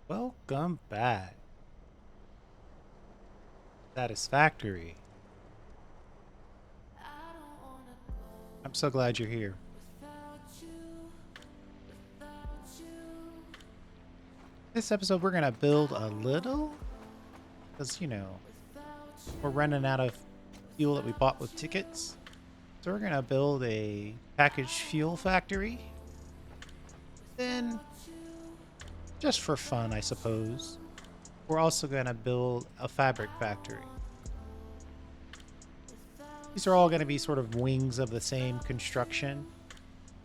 Welcome back. Satisfactory. I'm so glad you're here. This episode, we're going to build a little, because, we're running out of fuel that we bought with tickets. So we're going to build a packaged fuel factory. Then, just for fun, I suppose, we're also going to build a fabric factory. These are all going to be sort of wings of the same construction.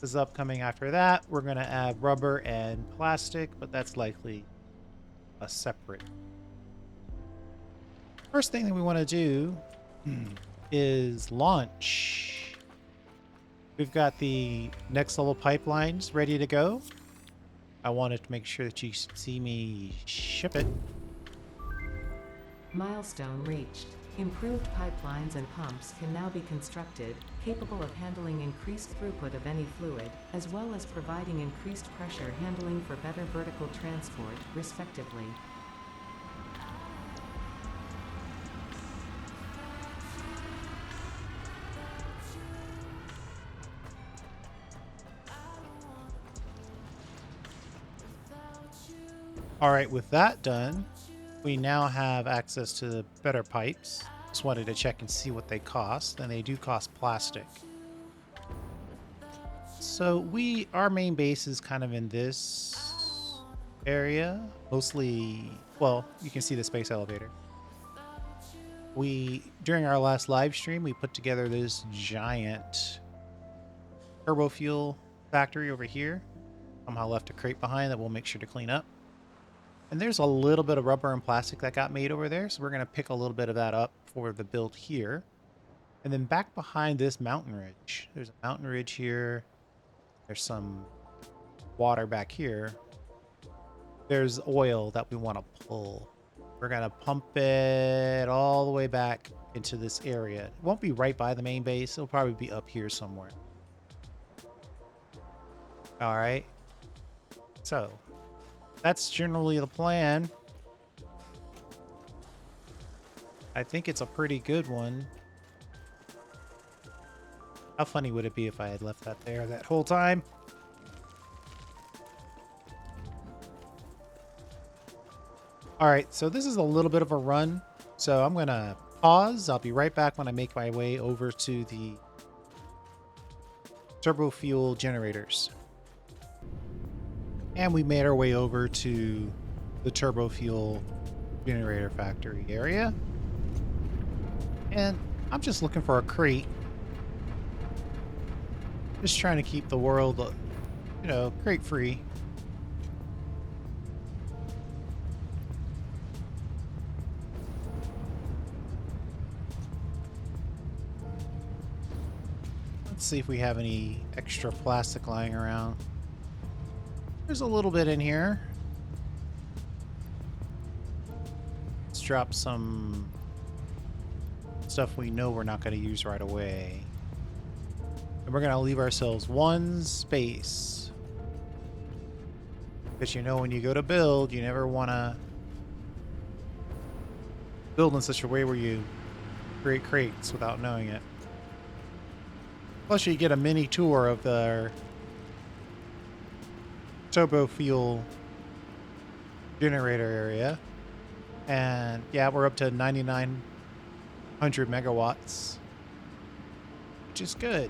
This is upcoming after that. We're going to add rubber and plastic, but that's likely a separate. First thing that we want to do is launch. We've got the next level pipelines ready to go. I wanted to make sure that you see me ship it. Milestone reached. Improved pipelines and pumps can now be constructed, capable of handling increased throughput of any fluid, as well as providing increased pressure handling for better vertical transport, respectively. All right, with that done, we now have access to the better pipes. Just wanted to check and see what they cost, and they do cost plastic. So our main base is kind of in this area, mostly, well, you can see the space elevator. During our last live stream, we put together this giant turbo fuel factory over here. Somehow left a crate behind that we'll make sure to clean up. And there's a little bit of rubber and plastic that got made over there, so we're going to pick a little bit of that up for the build here. And then back behind this mountain ridge, there's a mountain ridge here. There's some water back here. There's oil that we want to pull. We're going to pump it all the way back into this area. It won't be right by the main base. It'll probably be up here somewhere. All right. So that's generally the plan. I think it's a pretty good one. How funny would it be if I had left that there that whole time? All right, so this is a little bit of a run. So I'm going to pause. I'll be right back when I make my way over to the turbo fuel generators. And we made our way over to the turbo fuel generator factory area. And I'm just looking for a crate. Just trying to keep the world, crate free. Let's see if we have any extra plastic lying around. There's a little bit in here. Let's drop some stuff we know we're not going to use right away. And we're going to leave ourselves one space. Because when you go to build, you never want to build in such a way where you create crates without knowing it. Plus you get a mini tour of the turbo fuel generator area. And yeah, we're up to 9,900 megawatts, which is good.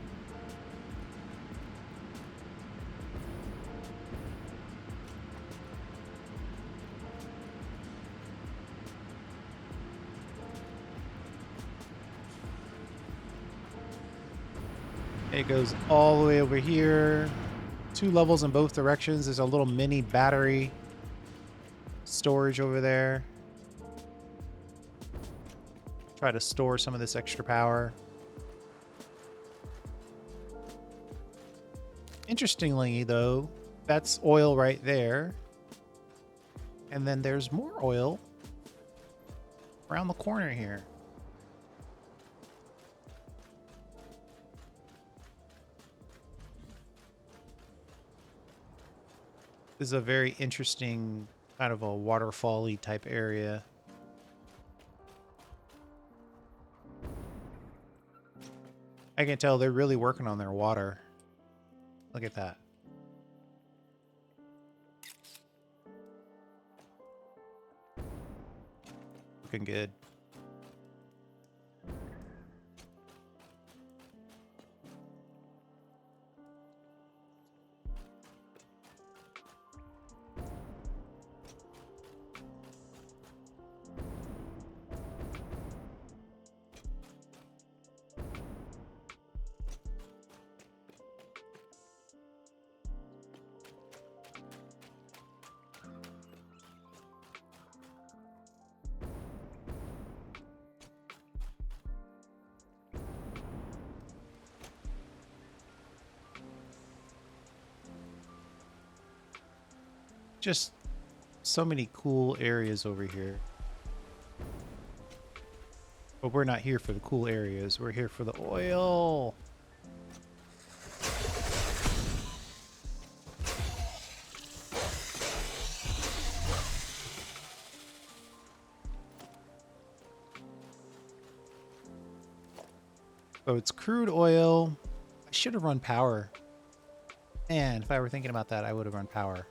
It goes all the way over here. 2 levels in both directions. There's a little mini battery storage over there. Try to store some of this extra power. Interestingly, though, that's oil right there. And then there's more oil around the corner here. This is a very interesting Kind of a waterfall-y type area. I can tell they're really working on their water. Look at that. Looking good. Just so many cool areas over here. But we're not here for the cool areas. We're here for the oil. So it's crude oil. I should have run power. Man, if I were thinking about that, I would have run power.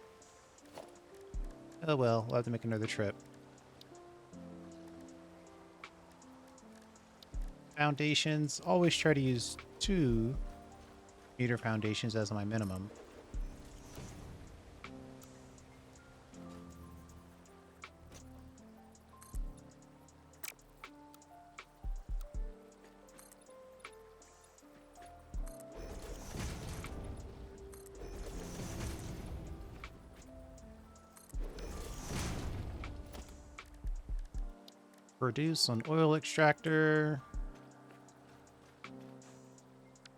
Oh well, we'll have to make another trip. Foundations. Always try to use 2-meter foundations as my minimum. Produce an oil extractor.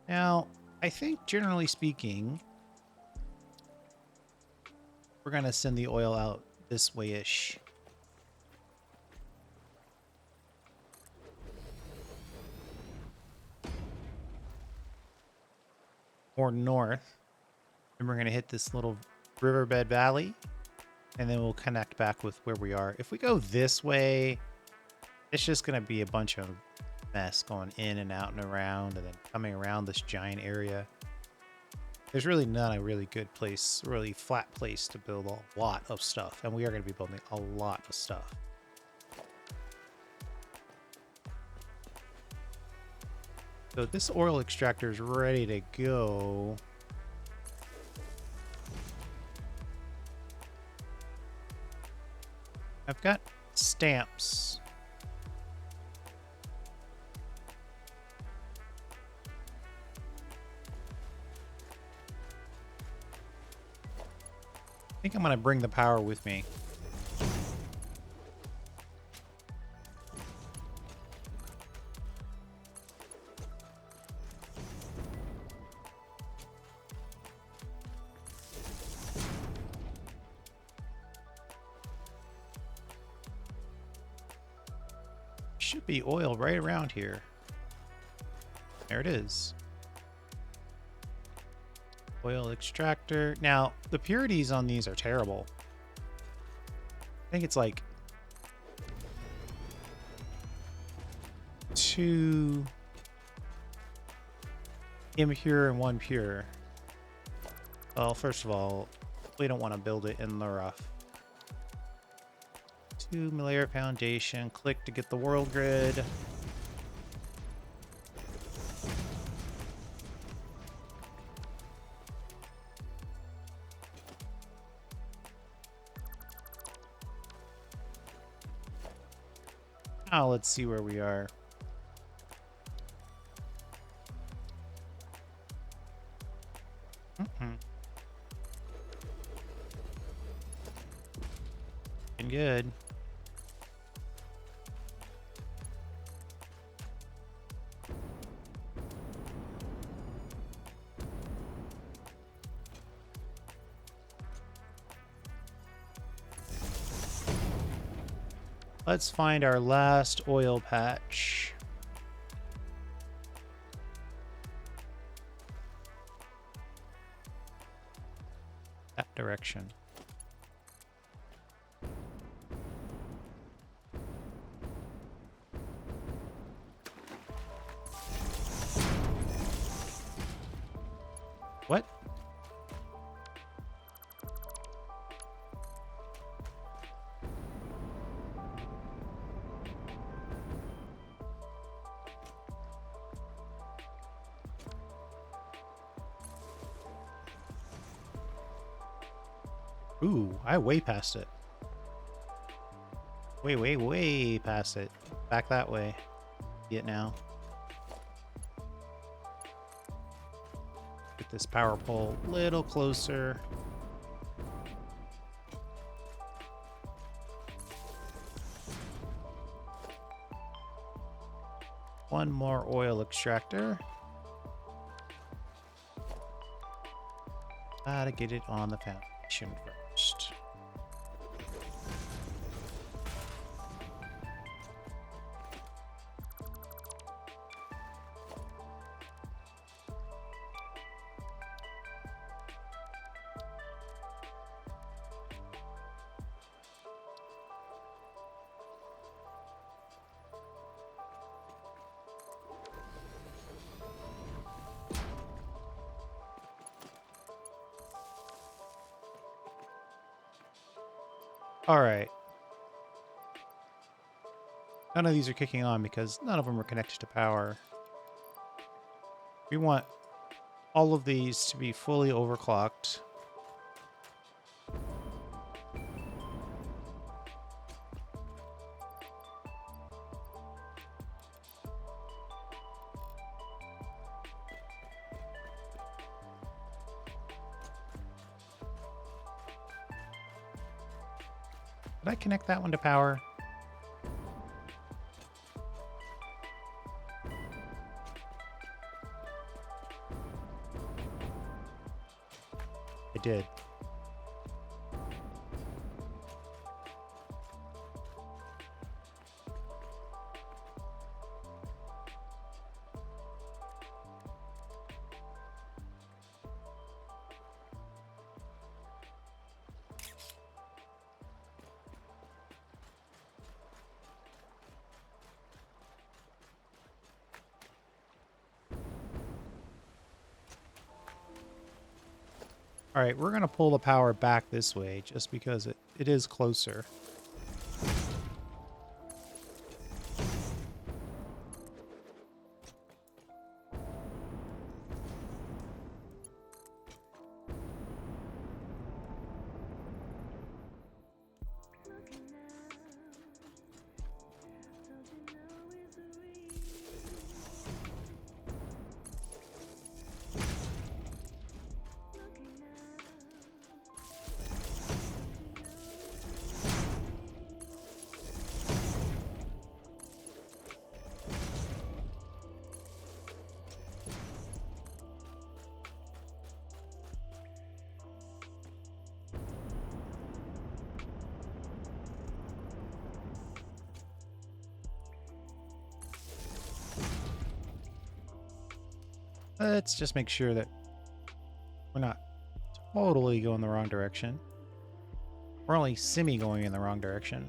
Now, I think generally speaking, we're going to send the oil out this way-ish. Or north. And we're going to hit this little riverbed valley. And then we'll connect back with where we are. If we go this way, it's just going to be a bunch of mess going in and out and around and then coming around this giant area. There's really not a really good place, really flat place to build a lot of stuff. And we are going to be building a lot of stuff. So this oil extractor is ready to go. I've got stamps. I think I'm going to bring the power with me. Should be oil right around here. There it is. Oil extractor. Now, the purities on these are terrible. I think it's like 2 impure and 1 pure. Well, first of all, we don't want to build it in the rough. 2-layer foundation. Click to get the world grid. Now let's see where we are. Looking good. Let's find our last oil patch. That direction. Ooh, I way past it. Way past it. Back that way. See it now. Get this power pole a little closer. One more oil extractor. Gotta get it on the foundation first. All right. None of these are kicking on because none of them are connected to power. We want all of these to be fully overclocked. Did I connect that one to power? I did. All right, we're going to pull the power back this way just because it is closer. Let's just make sure that we're not totally going the wrong direction. We're only semi going in the wrong direction.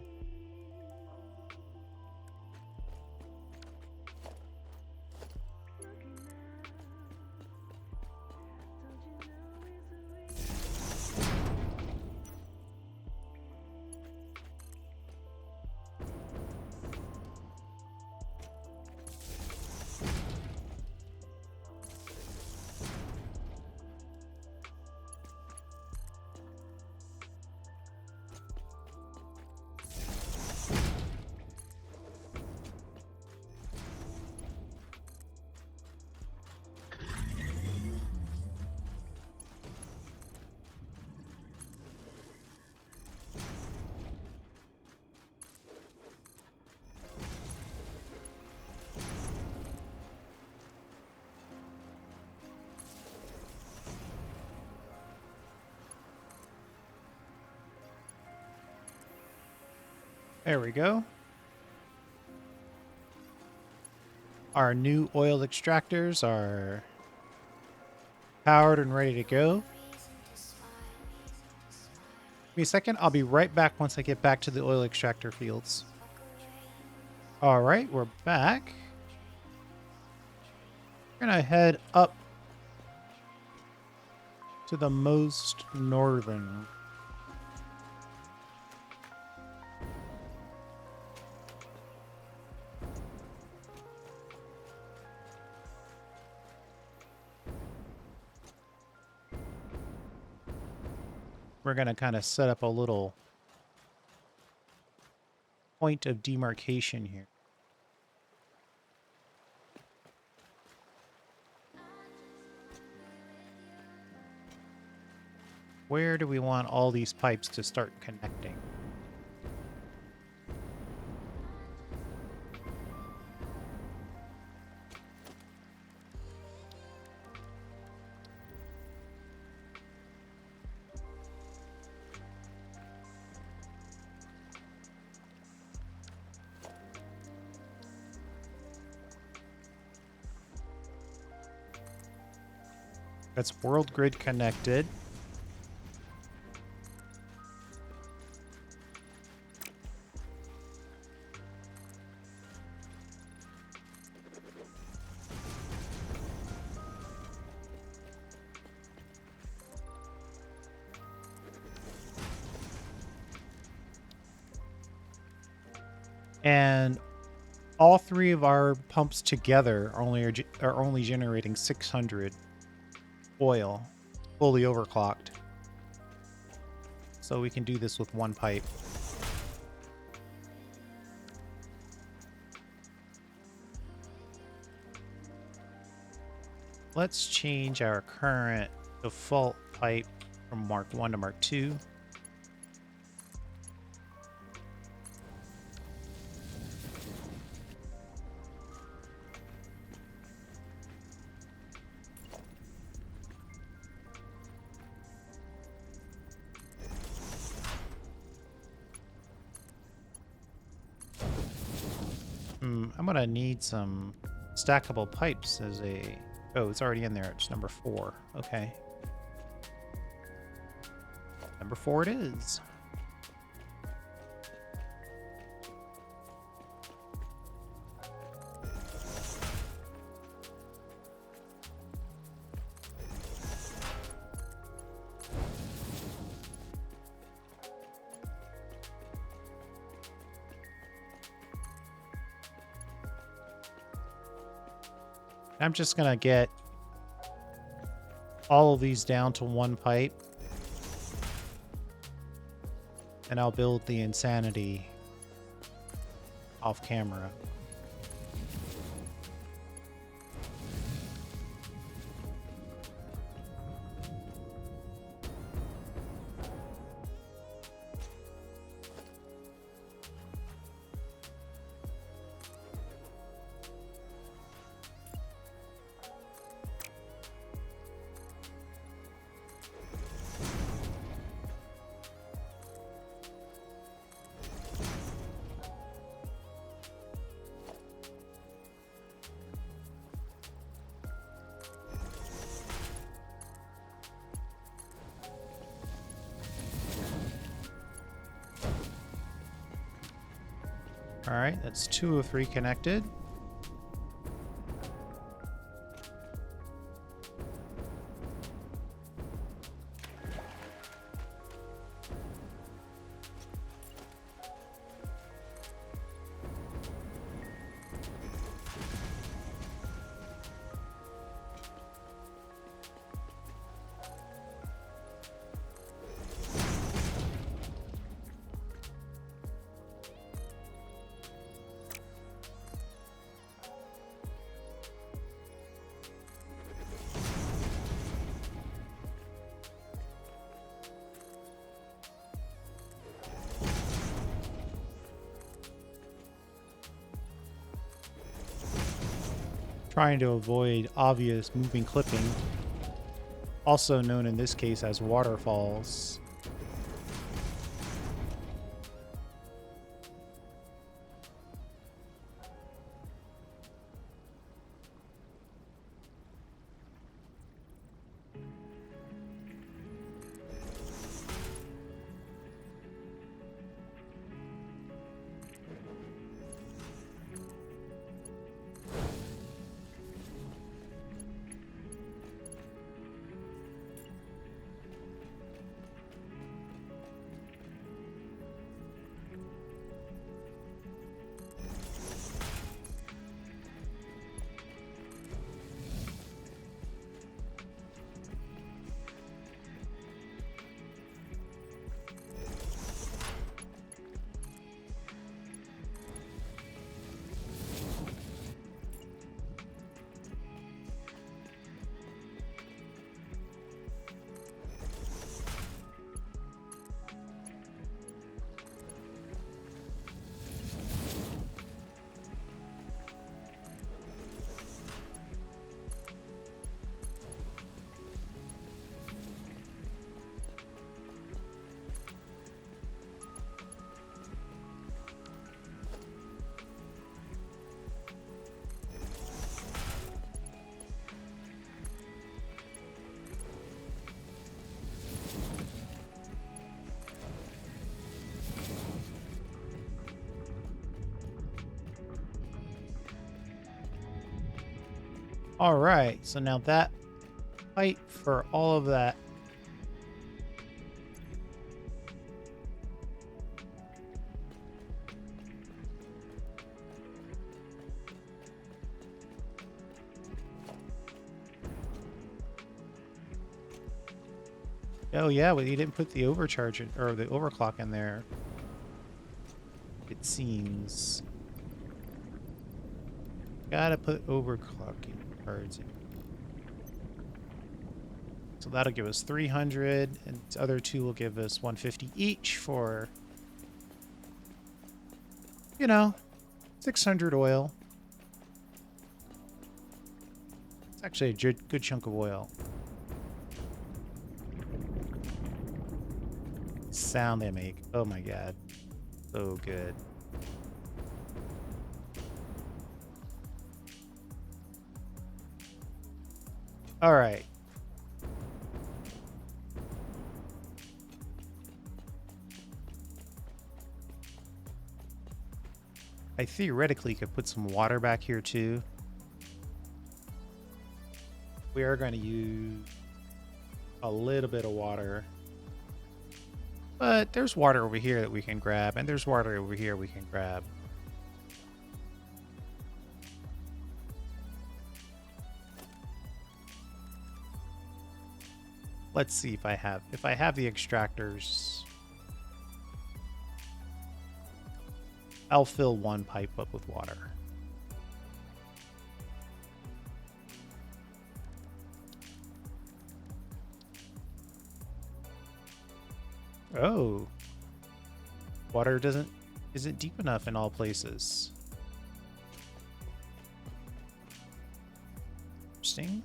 There we go. Our new oil extractors are powered and ready to go. Give me a second. I'll be right back once I get back to the oil extractor fields. All right, we're back. We're going to head up to the most northern. we're going to kind of set up a little point of demarcation here. Where do we want all these pipes to start connecting? That's world grid connected. And all three of our pumps together are only generating 600 oil, fully overclocked. So we can do this with one pipe. Let's change our current default pipe from Mark 1 to Mark 2. I'm gonna need some stackable pipes as a... Oh, it's already in there. It's number 4. Okay. Number 4 it is. I'm just going to get all of these down to one pipe. And I'll build the insanity off camera. All right, that's 2 of 3 connected. Trying to avoid obvious moving clipping, also known in this case as waterfalls. All right, so now that pipe for all of that. Oh yeah, well you didn't put the overcharge or the overclock in there. It seems. Gotta put overclocking cards in. So that'll give us 300, and the other two will give us 150 each for, you know, 600 oil. It's actually a good chunk of oil. Sound they make. Oh my god. So good. All right. I theoretically could put some water back here too. We are going to use a little bit of water. But there's water over here that we can grab, and there's water over here we can grab. Let's see if I have the extractors. I'll fill one pipe up with water. Oh. Water isn't deep enough in all places. Interesting.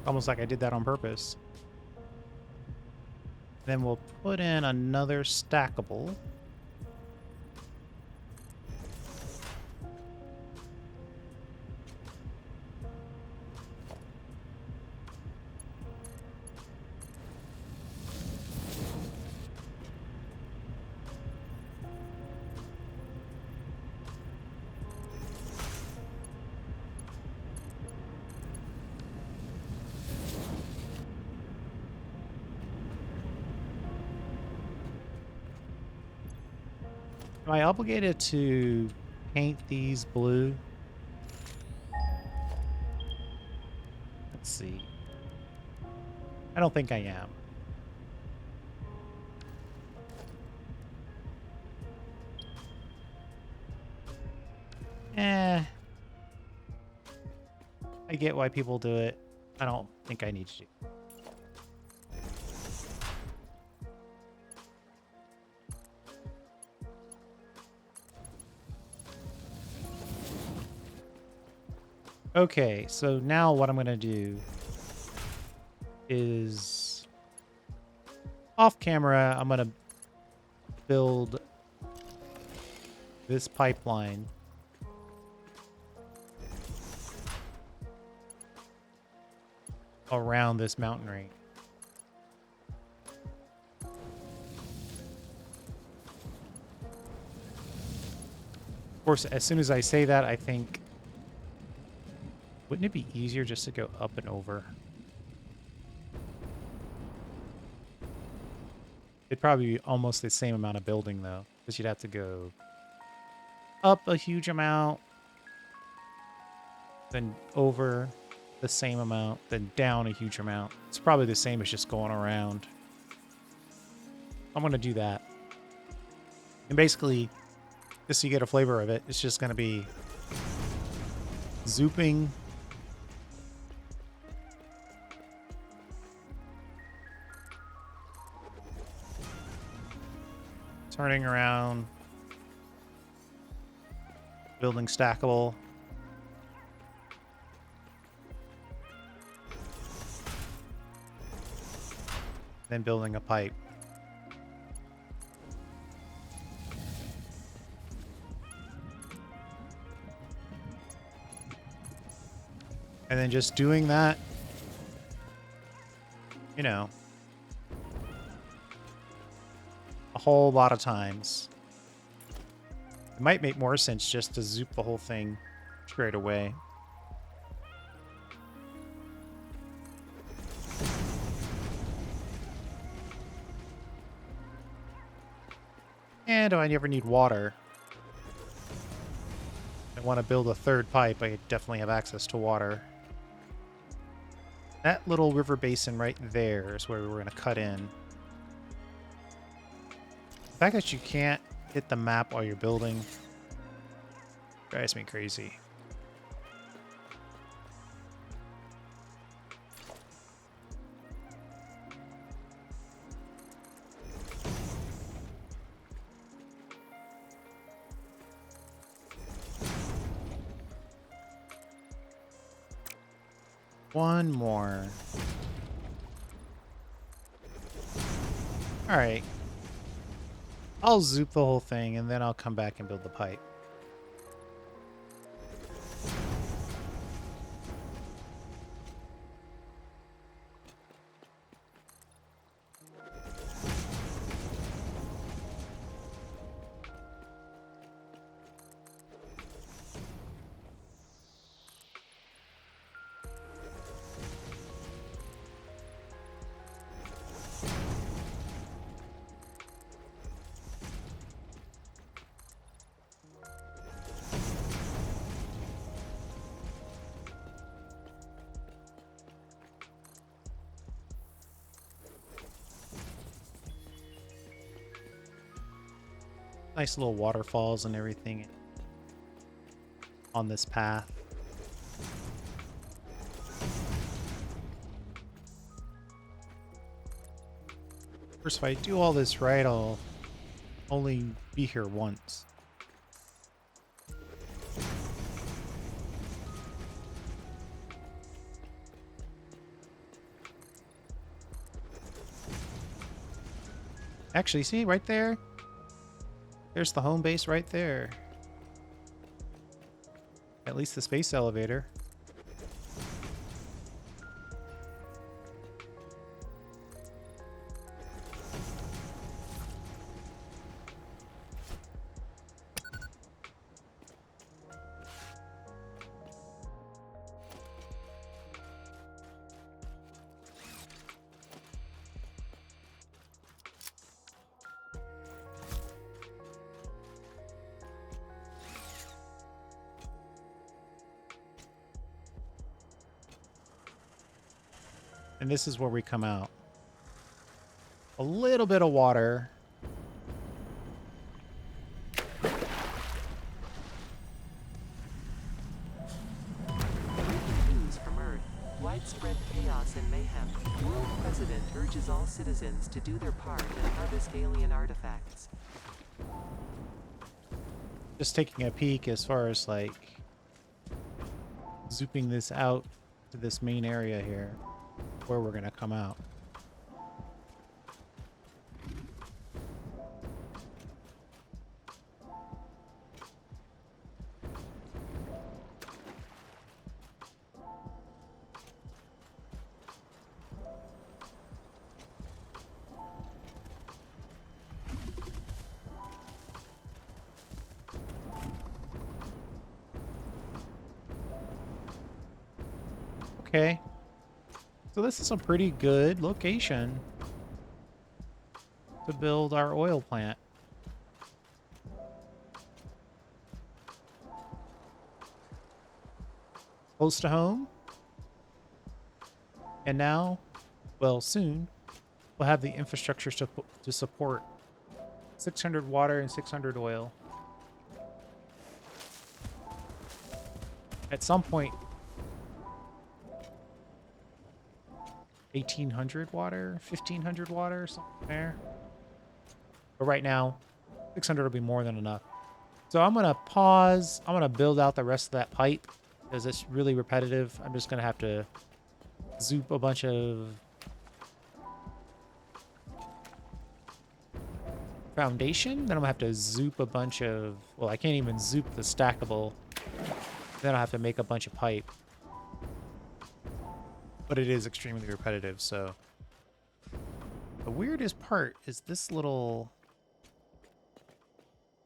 Almost like I did that on purpose. Then we'll put in another stackable. Am I obligated to paint these blue? Let's see. I don't think I am. I get why people do it. I don't think I need to do it. Okay, so now what I'm going to do is off camera, I'm going to build this pipeline around this mountain range. Of course, as soon as I say that, I think, wouldn't it be easier just to go up and over? It'd probably be almost the same amount of building, though, because you'd have to go up a huge amount, then over. the same amount, then down a huge amount. It's probably the same as just going around. I'm going to do that. And basically, just so you get a flavor of it, it's just going to be zooping, turning around, building stackable, then building a pipe. And then just doing that, you know, a whole lot of times. It might make more sense just to zoop the whole thing straight away. And do I ever need water? I want to build a third pipe. I definitely have access to water. That little river basin right there is where we're going to cut in. The fact that you can't hit the map while you're building drives me crazy. One more. All right. I'll zoop the whole thing and then I'll come back and build the pipe. Nice little waterfalls and everything on this path. Of course, if I do all this right, I'll only be here once. Actually, see right there? There's the home base right there. At least the space elevator. And this is where we come out. A little bit of water. News from Earth. Widespread chaos and mayhem. World President urges all citizens to do their part and harvest alien artifacts. Just taking a peek as far as like zooping this out to this main area here where we're gonna come out. Okay. So this is a pretty good location to build our oil plant. Close to home. And now, well, soon, we'll have the infrastructure to support 600 water and 600 oil. At some point, 1,800 water, 1,500 water, something there. But right now, 600 will be more than enough. So I'm going to pause. I'm going to build out the rest of that pipe because it's really repetitive. I'm just going to have to zoop a bunch of foundation. Then I'm going to have to zoop a bunch of... Well, I can't even zoop the stackable. Then I'll have to make a bunch of pipe. But it is extremely repetitive, so... The weirdest part is this little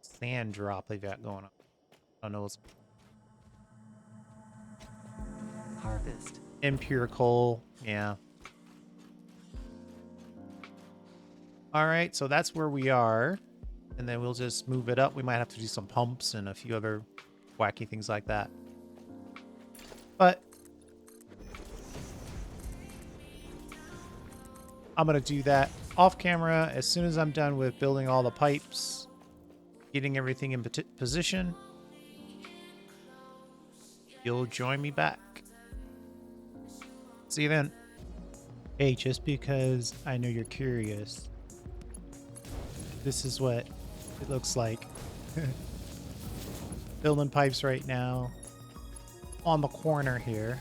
sand drop they've got going on. I don't know what's... Harvest. Impure coal, yeah. Alright, so that's where we are. And then we'll just move it up. We might have to do some pumps and a few other wacky things like that. But I'm going to do that off camera as soon as I'm done with building all the pipes, getting everything in position. You'll join me back. See you then. Hey, just because I know you're curious, this is what it looks like. Building pipes right now on the corner here.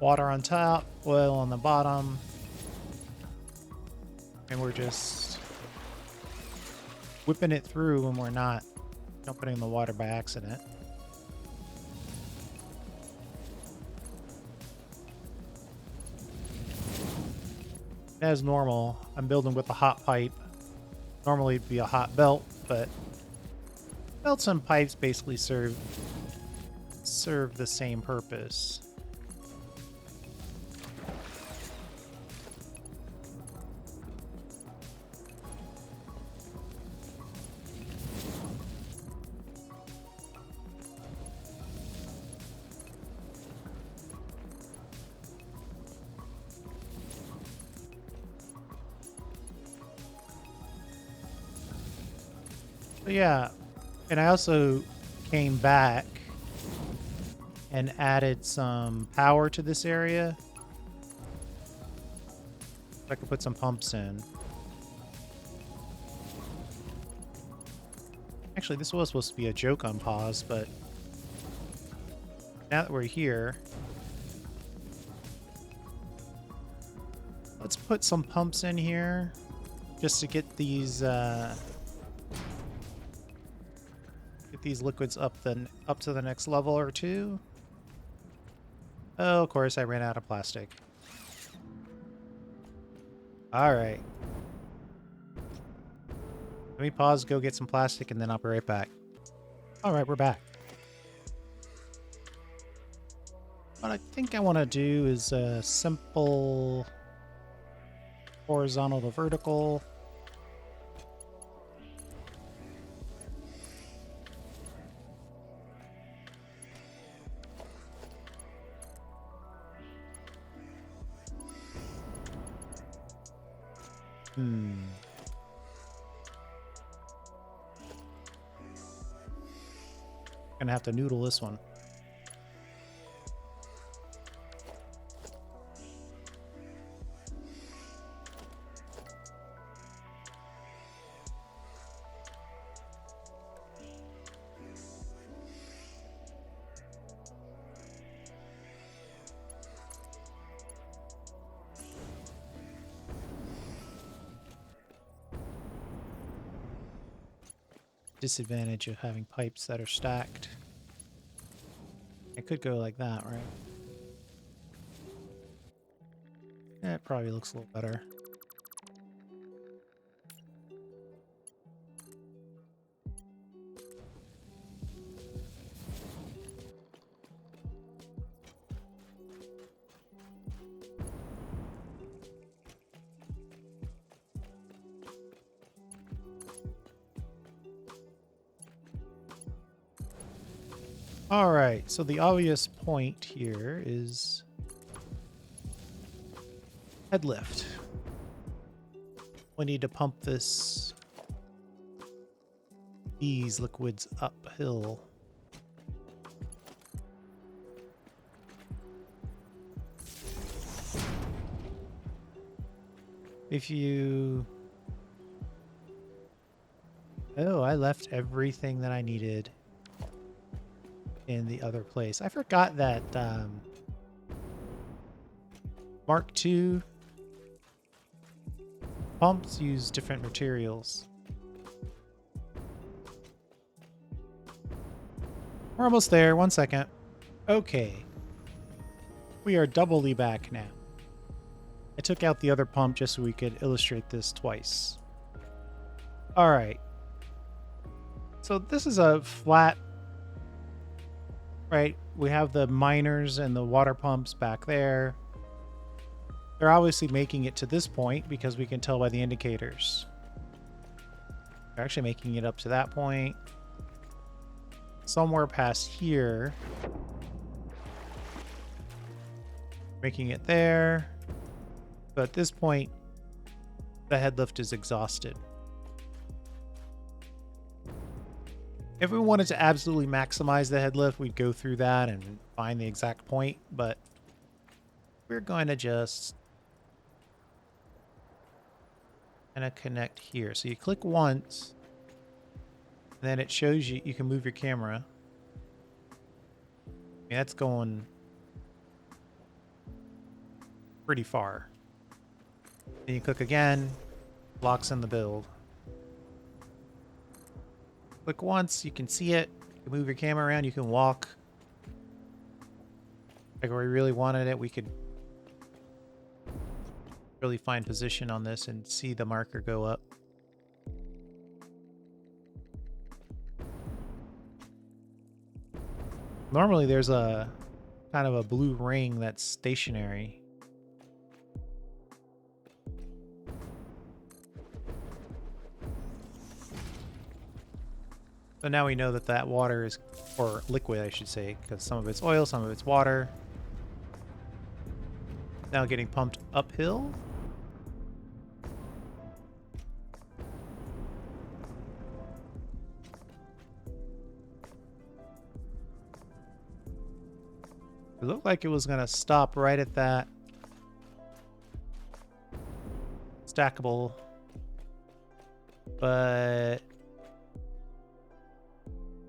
Water on top, oil on the bottom. And we're just whipping it through when we're not dumping in the water by accident. As normal, I'm building with a hot pipe. Normally it'd be a hot belt, but belts and pipes basically serve the same purpose. But yeah, and I also came back and added some power to this area. I could put some pumps in. Actually, this was supposed to be a joke on pause, but now that we're here, let's put some pumps in here just to get these liquids up to the next level or two. Oh, of course, I ran out of plastic. All right. Let me pause, go get some plastic, and then I'll be right back. All right, we're back. What I think I want to do is a simple horizontal to vertical. Gonna have to noodle this one. Disadvantage of having pipes that are stacked. It could go like that, right? Yeah, it probably looks a little better. All right, so the obvious point here is Head lift. We need to pump these liquids uphill. If you... Oh, I left everything that I needed in the other place. I forgot that Mark II pumps use different materials. We're almost there. 1 second. Okay. We are doubly back now. I took out the other pump just so we could illustrate this twice. All right. So this is a flat, right? We have the miners and the water pumps back there. They're obviously making it to this point because we can tell by the indicators. They're actually making it up to that point. Somewhere past here. Making it there. But at this point, the head lift is exhausted. If we wanted to absolutely maximize the head lift, we'd go through that and find the exact point, but we're going to just kind of connect here. So you click once, and then it shows you, you can move your camera. Yeah, that's going pretty far. Then you click again, locks in the build. Click once, you can see it. You can move your camera around, you can walk. Like, if we really wanted it, we could really find position on this and see the marker go up. Normally there's a kind of a blue ring that's stationary. So now we know that that water is, or liquid I should say, because some of it's oil, some of it's water. Now getting pumped uphill. It looked like it was going to stop right at that stackable, but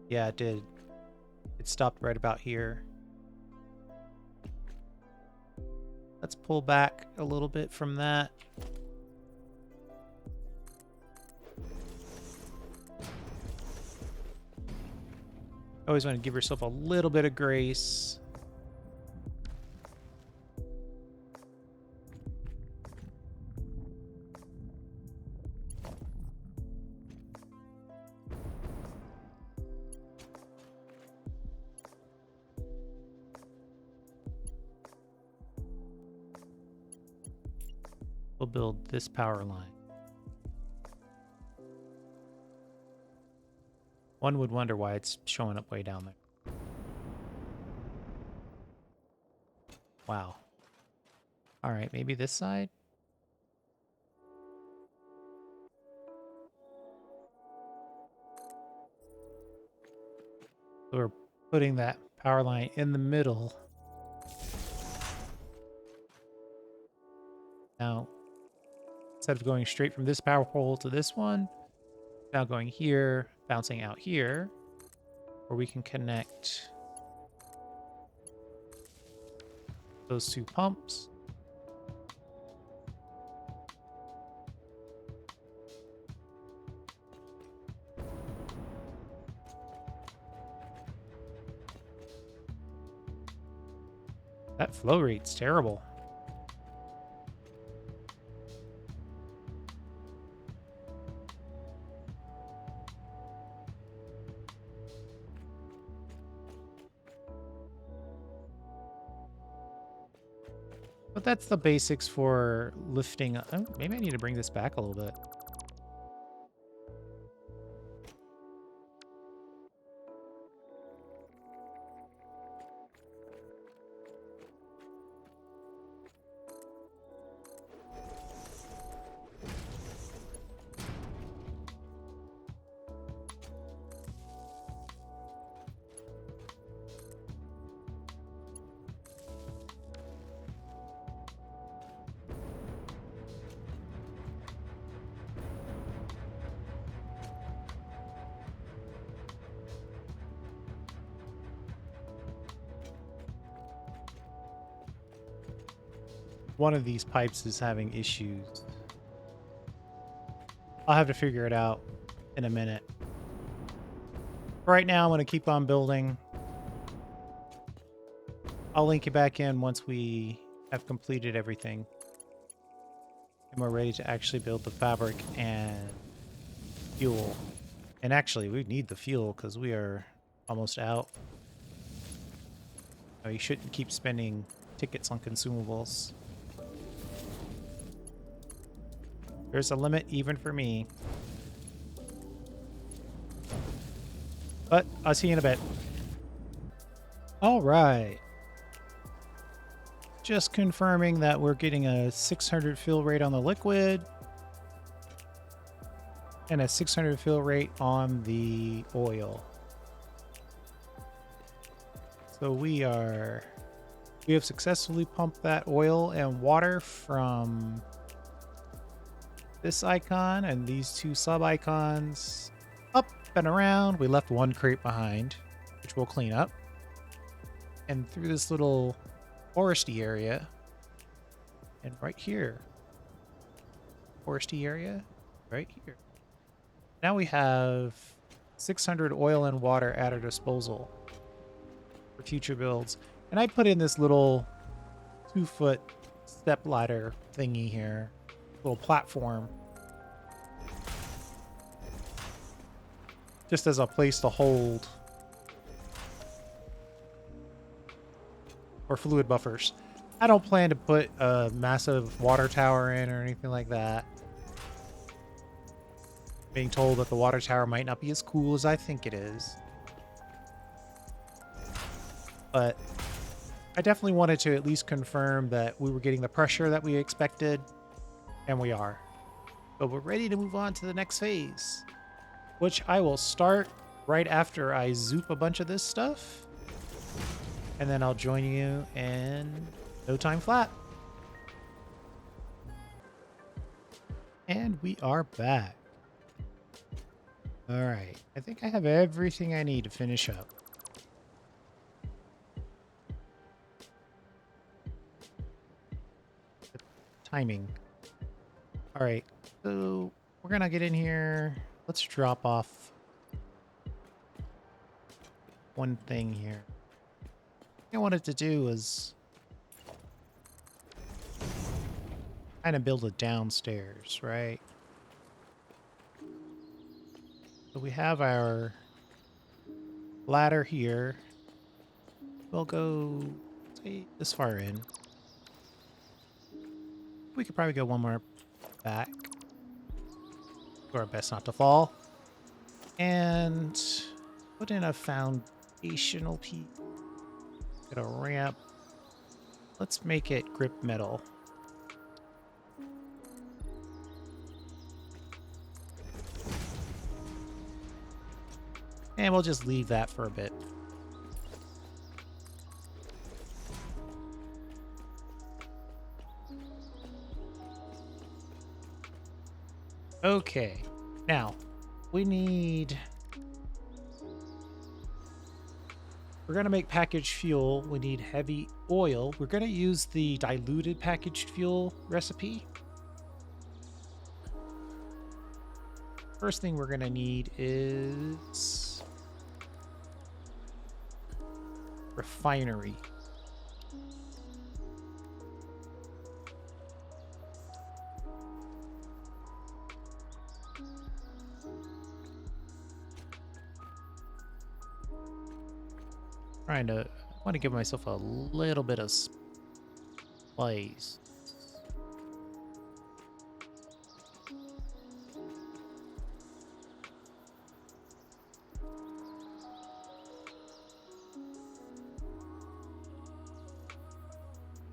yeah, it did. It stopped right about here. Let's pull back a little bit from that. Always want to give yourself a little bit of grace. We'll build this power line. One would wonder why it's showing up way down there. Wow. All right, maybe this side? So we're putting that power line in the middle. Now, instead of going straight from this power pole to this one, now going here, bouncing out here, where we can connect those two pumps. That flow rate's terrible. But that's the basics for lifting. Oh, maybe I need to bring this back a little bit. one of these pipes is having issues. I'll have to figure it out in a minute. Right now, I'm going to keep on building. I'll link you back in once we have completed everything. And we're ready to actually build the fabric and fuel. And actually, we need the fuel because we are almost out. No, you shouldn't keep spending tickets on consumables. There's a limit even for me. But I'll see you in a bit. All right. Just confirming that we're getting a 600 fill rate on the liquid and a 600 fill rate on the oil. So we have successfully pumped that oil and water from this icon and these two sub icons up and around. We left one crate behind, which we'll clean up. And through this little foresty area and right here. Foresty area right here. Now we have 600 oil and water at our disposal for future builds. And I put in this little 2-foot step ladder thingy here, little platform, just as a place to hold or fluid buffers. I don't plan to put a massive water tower in or anything like that. Being told that the water tower might not be as cool as I think it is. But I definitely wanted to at least confirm that we were getting the pressure that we expected, and we are. But we're ready to move on to the next phase, which I will start right after I zoop a bunch of this stuff. And then I'll join you in no time flat. And we are back. All right. I think I have everything I need to finish up. Timing. All right. So we're going to get in here. Let's drop off one thing here. What I wanted to do was kind of build it downstairs, right? So we have our ladder here. We'll go, say, this far in. We could probably go one more back. Do our best not to fall. And put in a foundational piece. Get a ramp. Let's make it grip metal. And we'll just leave that for a bit. Okay, now we need... We're going to make packaged fuel. We need heavy oil. We're going to use the diluted packaged fuel recipe. First thing we're going to need is refinery. I want to give myself a little bit of spice.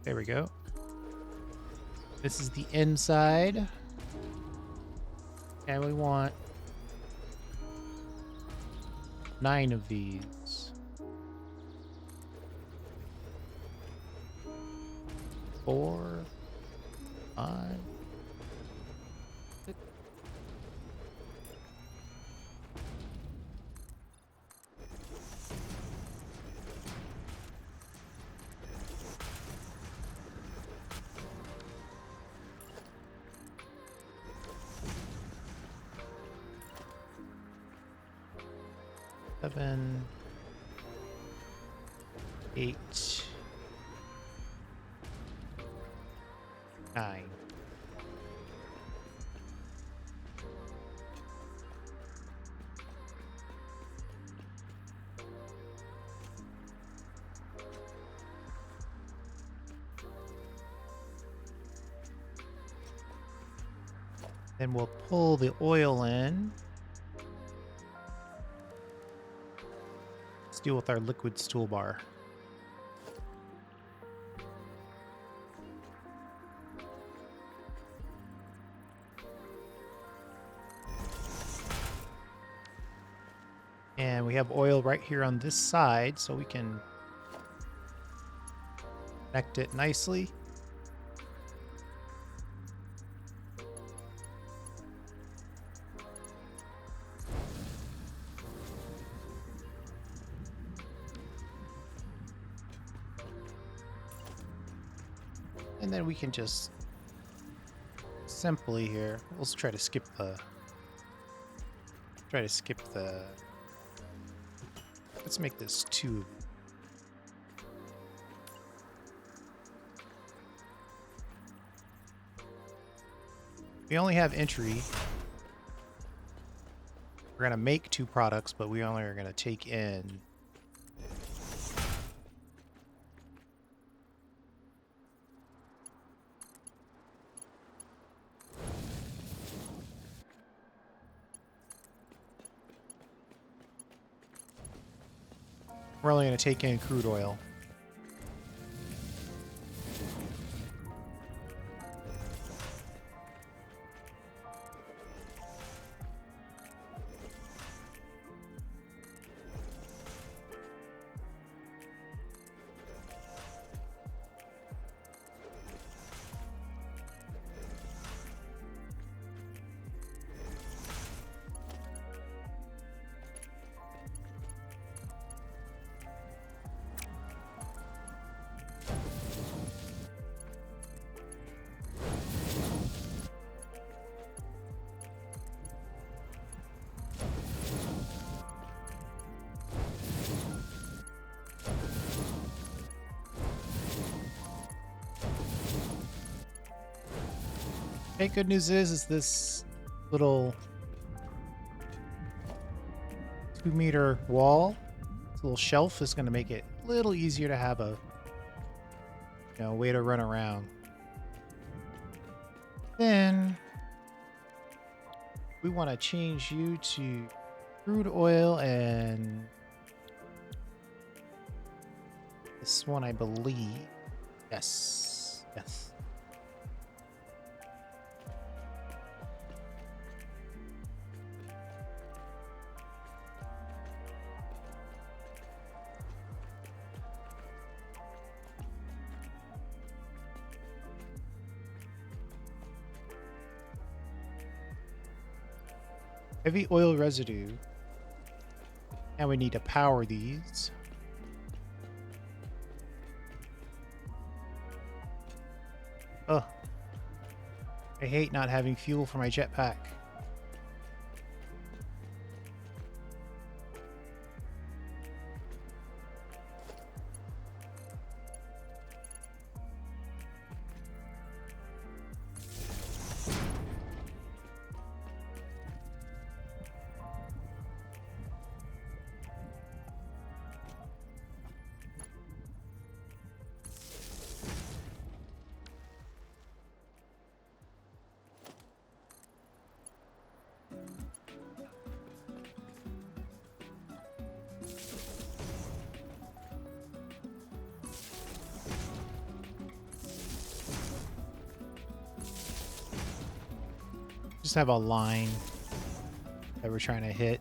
There we go. This is the inside. And we want 9 of these. 4, 5, 6. 7, 8, 9. Then we'll pull the oil in. Let's deal with our liquids toolbar. And we have oil right here on this side, so we can connect it nicely. And then we can just simply here, let's try to skip the, let's make this 2. We only have entry. We're going to make 2 products, but we only are going to take in we're only going to take in crude oil. Okay, good news is this little 2-meter wall, this little shelf is going to make it a little easier to have a way to run around. Then we want to change you to crude oil, and this one I believe. Yes. Heavy oil residue. And we need to power these. Oh. I hate not having fuel for my jetpack. Just have a line that we're trying to hit.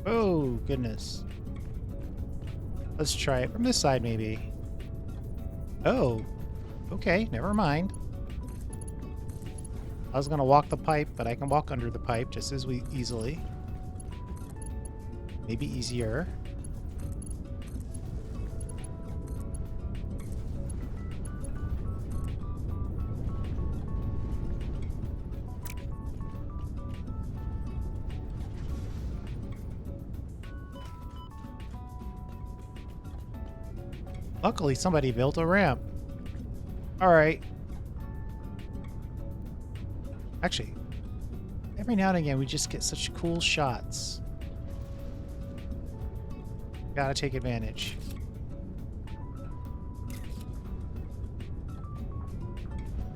Oh, goodness. Let's try it from this side, maybe. Oh, okay, never mind. I was going to walk the pipe, but I can walk under the pipe just as easily. Maybe easier. Luckily, somebody built a ramp. All right. Actually, every now and again, we just get such cool shots. Gotta take advantage.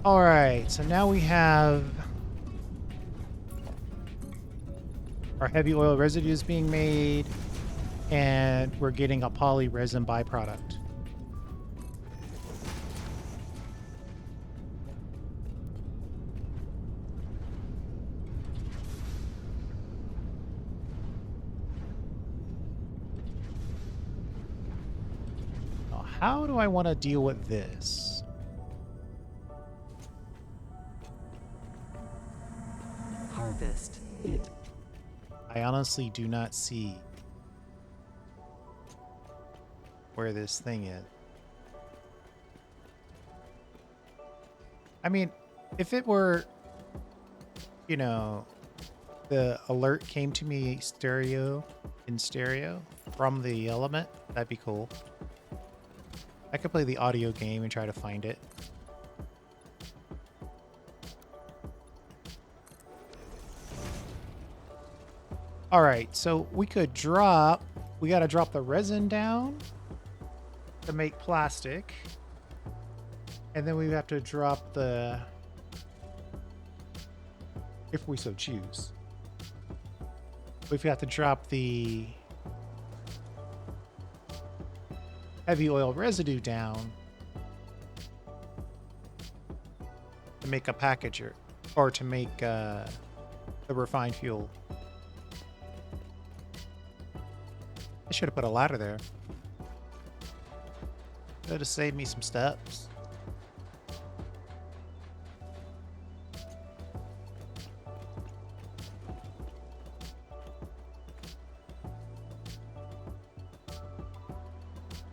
All right, so now we have our heavy oil residues being made, and we're getting a poly resin byproduct. Now, how do I want to deal with this? Harvest it. I honestly do not see where this thing is. I mean, if it were, you know, the alert came to me in stereo from the element, that'd be cool. I could play the audio game and try to find it. All right, so we gotta drop the resin down to make plastic. And then we have to drop the, if we so choose, we've got to drop the heavy oil residue down to make a packager, or to make the refined fuel. I should have put a ladder there. Could have saved me some steps.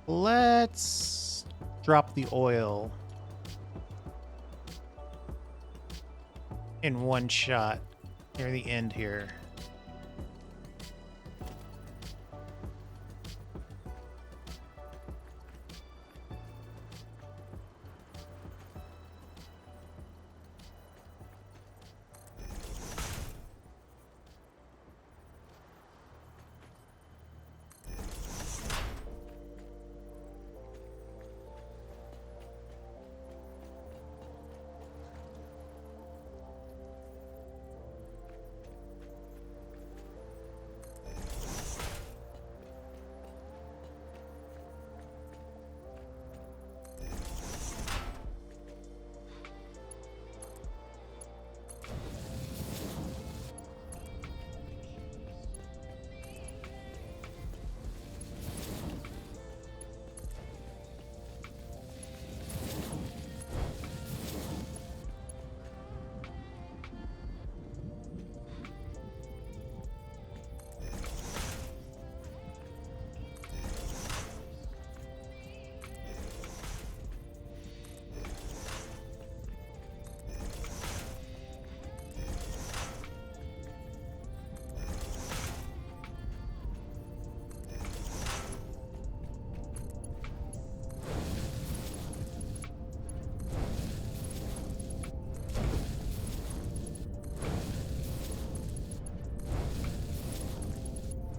Let's drop the oil in one shot near the end here.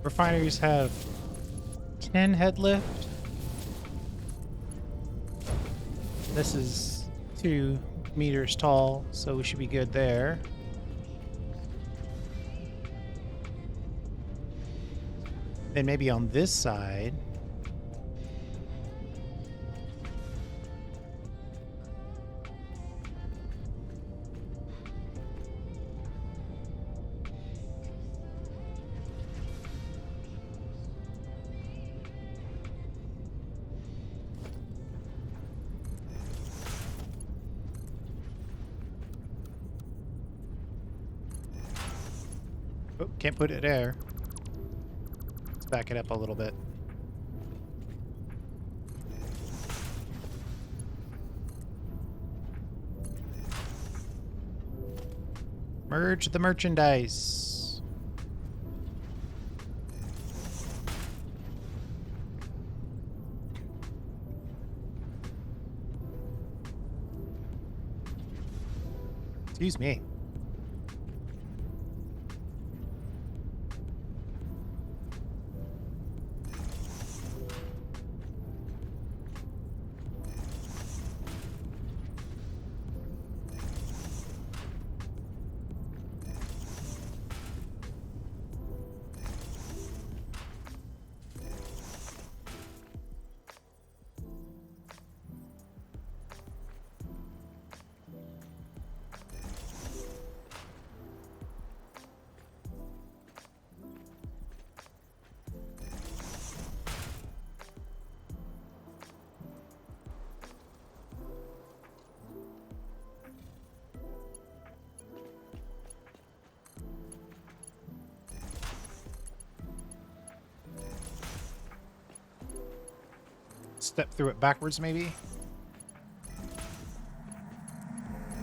Refineries have 10 head lift. This is 2 meters tall, so we should be good there. Then maybe on this side. Oh, can't put it there. Let's back it up a little bit. Merge the merchandise. Excuse me. Step through it backwards, maybe?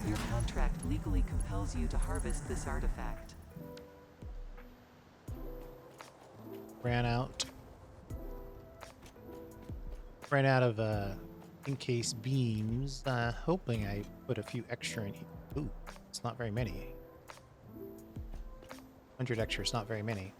Your contract legally compels you to harvest this artifact. Ran out. Ran out of encased beams. Hoping I put a few extra in here. Ooh, it's not very many. 100 extra is not very many.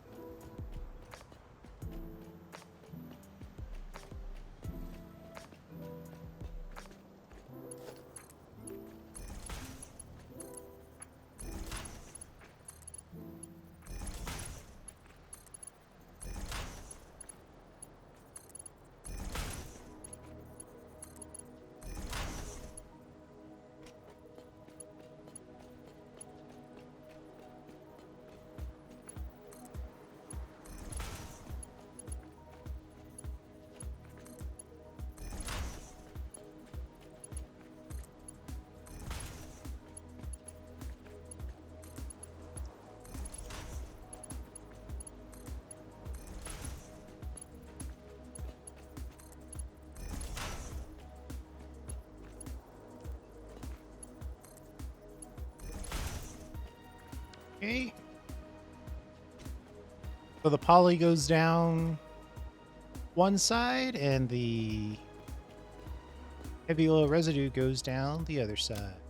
Okay. So the poly goes down one side and the heavy oil residue goes down the other side.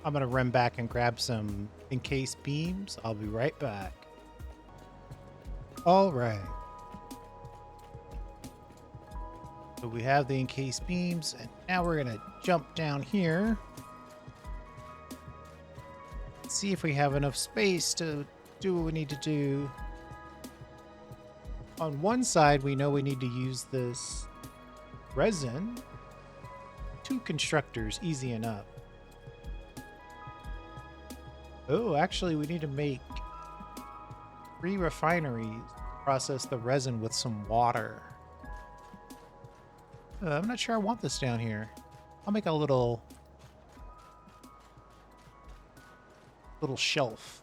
I'm going to run back and grab some encased beams. I'll be right back. All right. So we have the encased beams, and now we're going to jump down here. See if we have enough space to do what we need to do. On one side, we know we need to use this resin. 2 constructors, easy enough. Oh, actually, we need to make 3 refineries, process the resin with some water. I'm not sure I want this down here. I'll make a little shelf.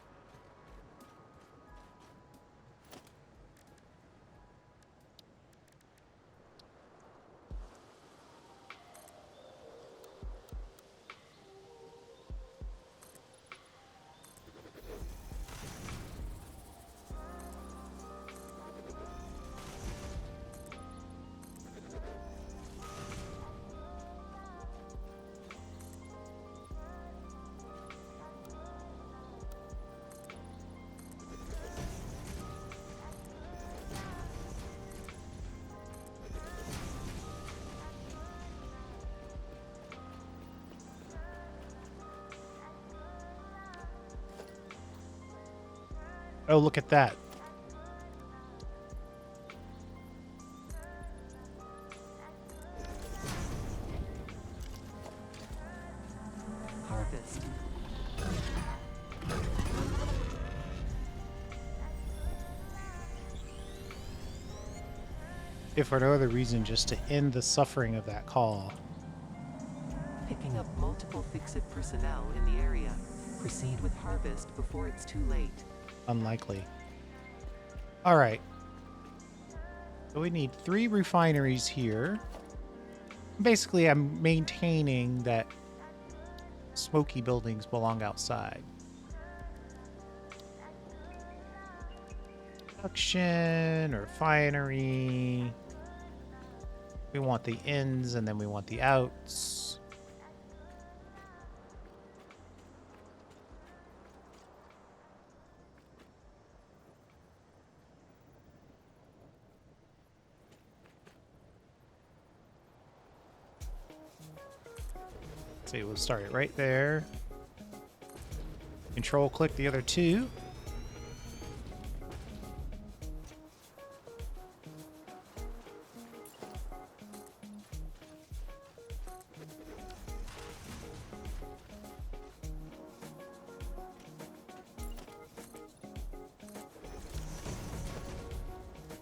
Oh, look at that. Harvest. If for no other reason, just to end the suffering of that call. picking up multiple fix-it personnel in the area. Proceed with harvest before it's too late. Unlikely. All right. So we need 3 refineries here. Basically, I'm maintaining that smoky buildings belong outside. Production, refinery. We want the ins and then we want the outs. See, we'll start it right there. Control click the other 2.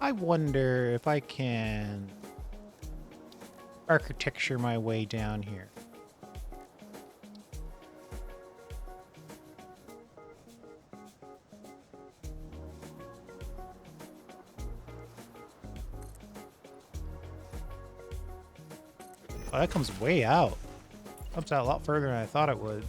I wonder if I can architecture my way down here. Oh, that comes way out. Comes out a lot further than I thought it would.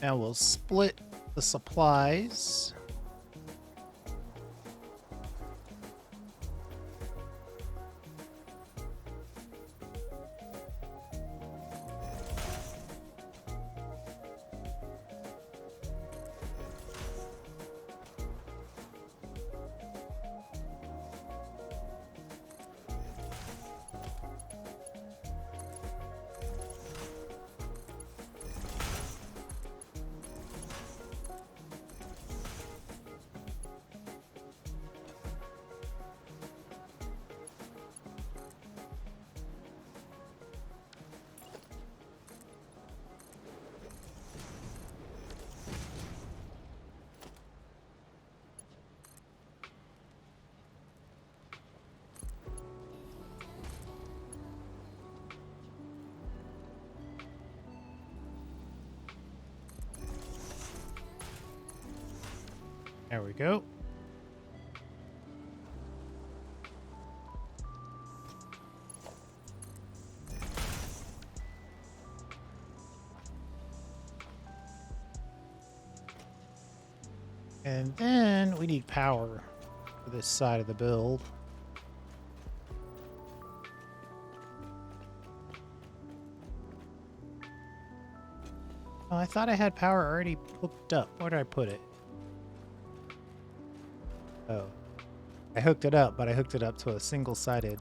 Now we'll split the supplies. There we go. And then we need power for this side of the build. Oh, I thought I had power already hooked up. Where did I put it? Oh, I hooked it up, but I hooked it up to a single-sided.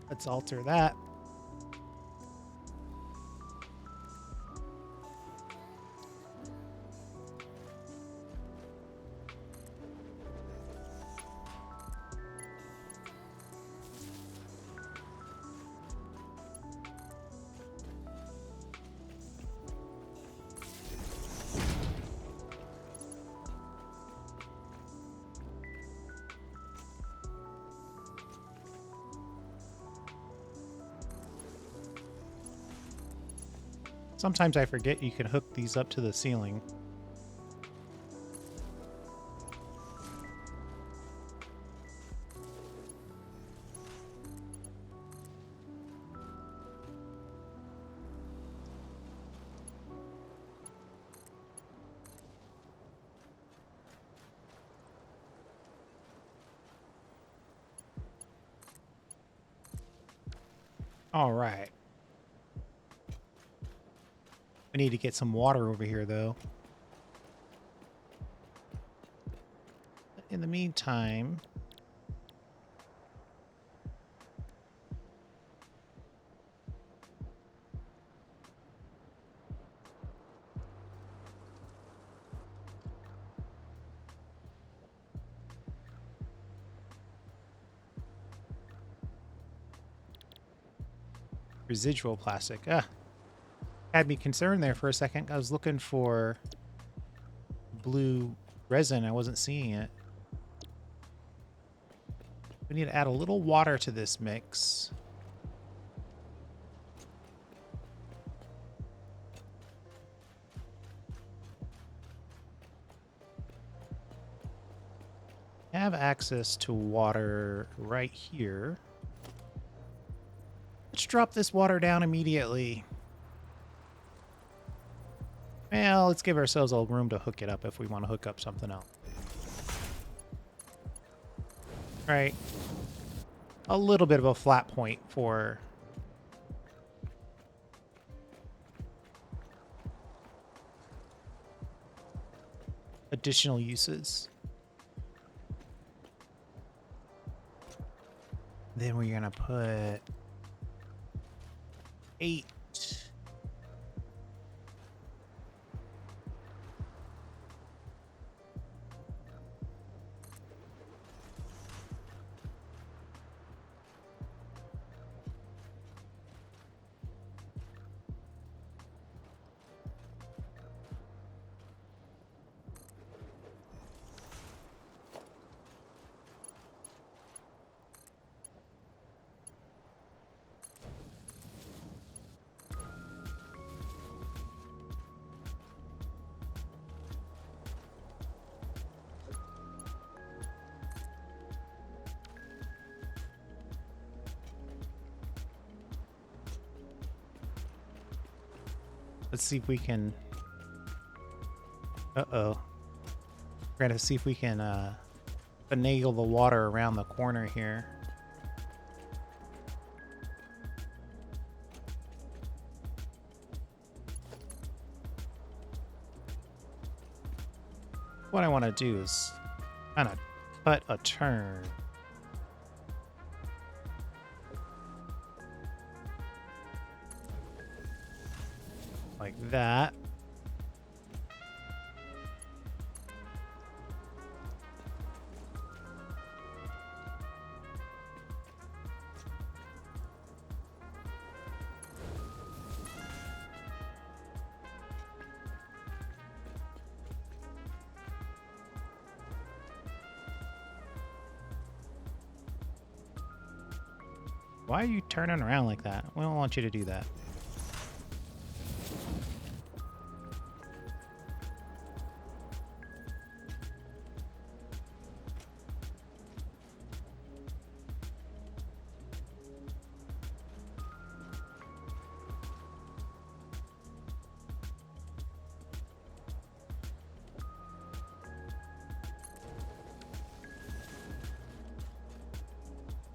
Let's alter that. Sometimes I forget you can hook these up to the ceiling. All right. I need to get some water over here, though. In the meantime, Residual plastic. Ah, had me concerned there for a second. I was looking for blue resin. I wasn't seeing it. We need to add a little water to this mix. I have access to water right here. Let's drop this water down immediately. Well, let's give ourselves a room to hook it up if we want to hook up something else. Right. A little bit of a flat point for additional uses. Then we're gonna put 8. Let's see if we can... Uh-oh. We're gonna see if we can finagle the water around the corner here. What I want to do is kind of cut a turn. Like that. Why are you turning around like that? We don't want you to do that.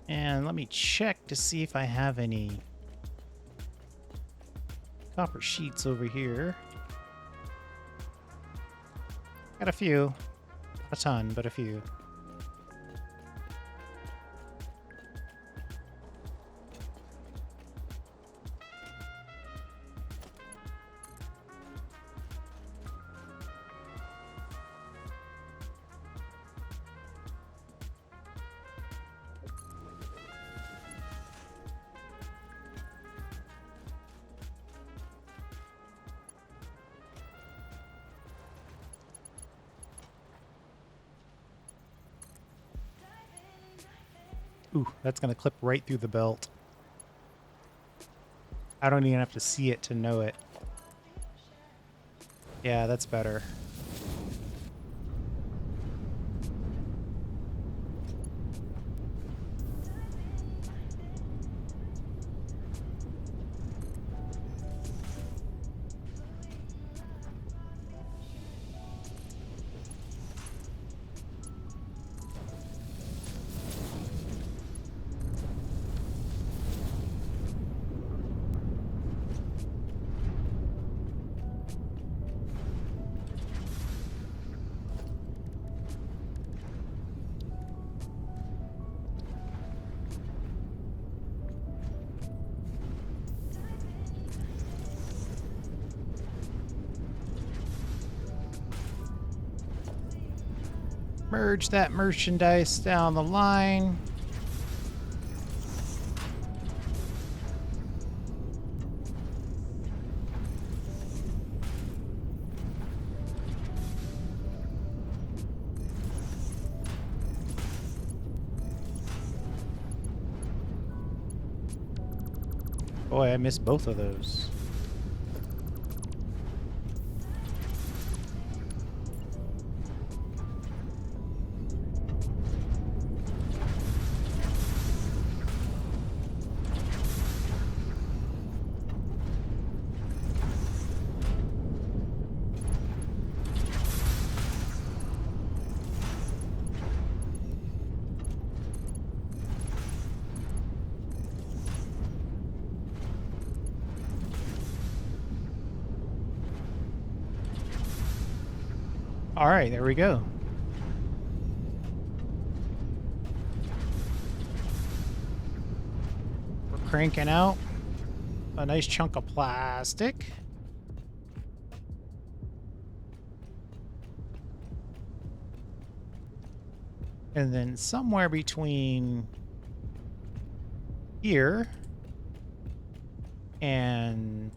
And let me check to see if I have any copper sheets over here. Got a few. Not a ton, but a few. Ooh, that's going to clip right through the belt. I don't even have to see it to know it. Yeah, that's better. Merge that merchandise down the line. Boy, I missed both of those. All right, there we go. We're cranking out a nice chunk of plastic. And then somewhere between here and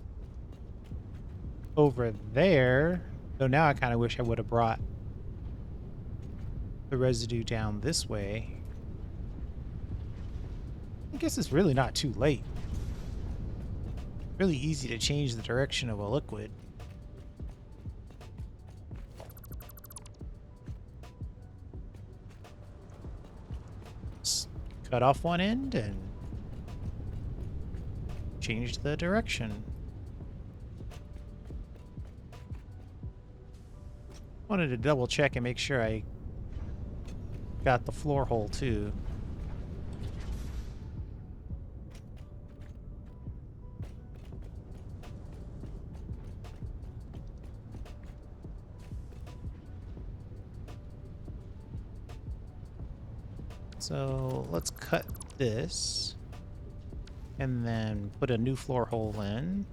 over there. So now I kind of wish I would have brought the residue down this way. I guess it's really not too late. Really easy to change the direction of a liquid. Just cut off one end and change the direction. Wanted to double check and make sure I got the floor hole too. So let's cut this and then put a new floor hole in.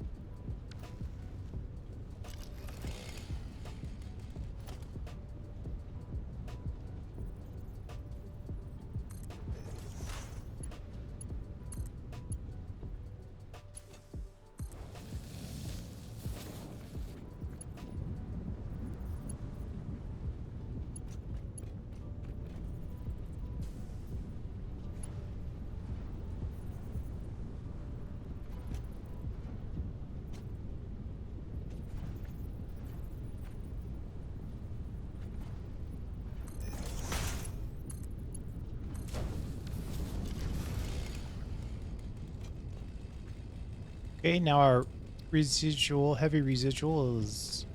Okay, now our residual, heavy residual is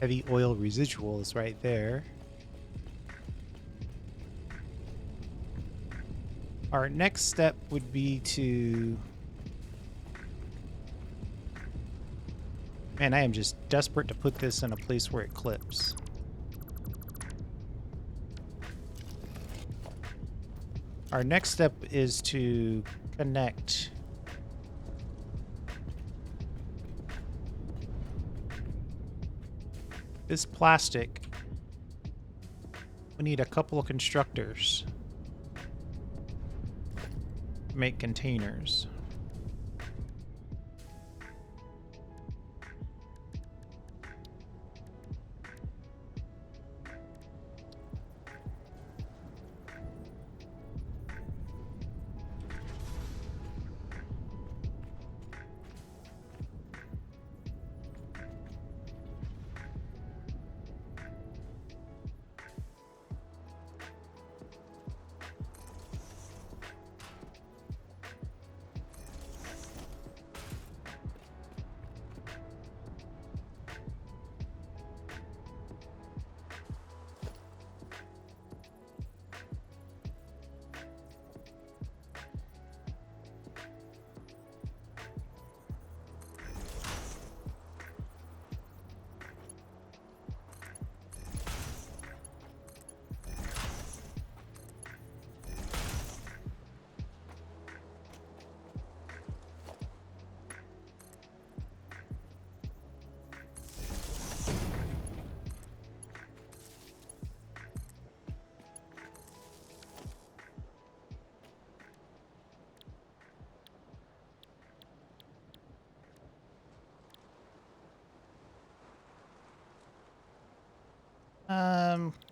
heavy oil residual is right there. Our next step would be to... Man, I am just desperate to put this in a place where it clips. Our next step is to connect this plastic. We need a couple of constructors to make containers.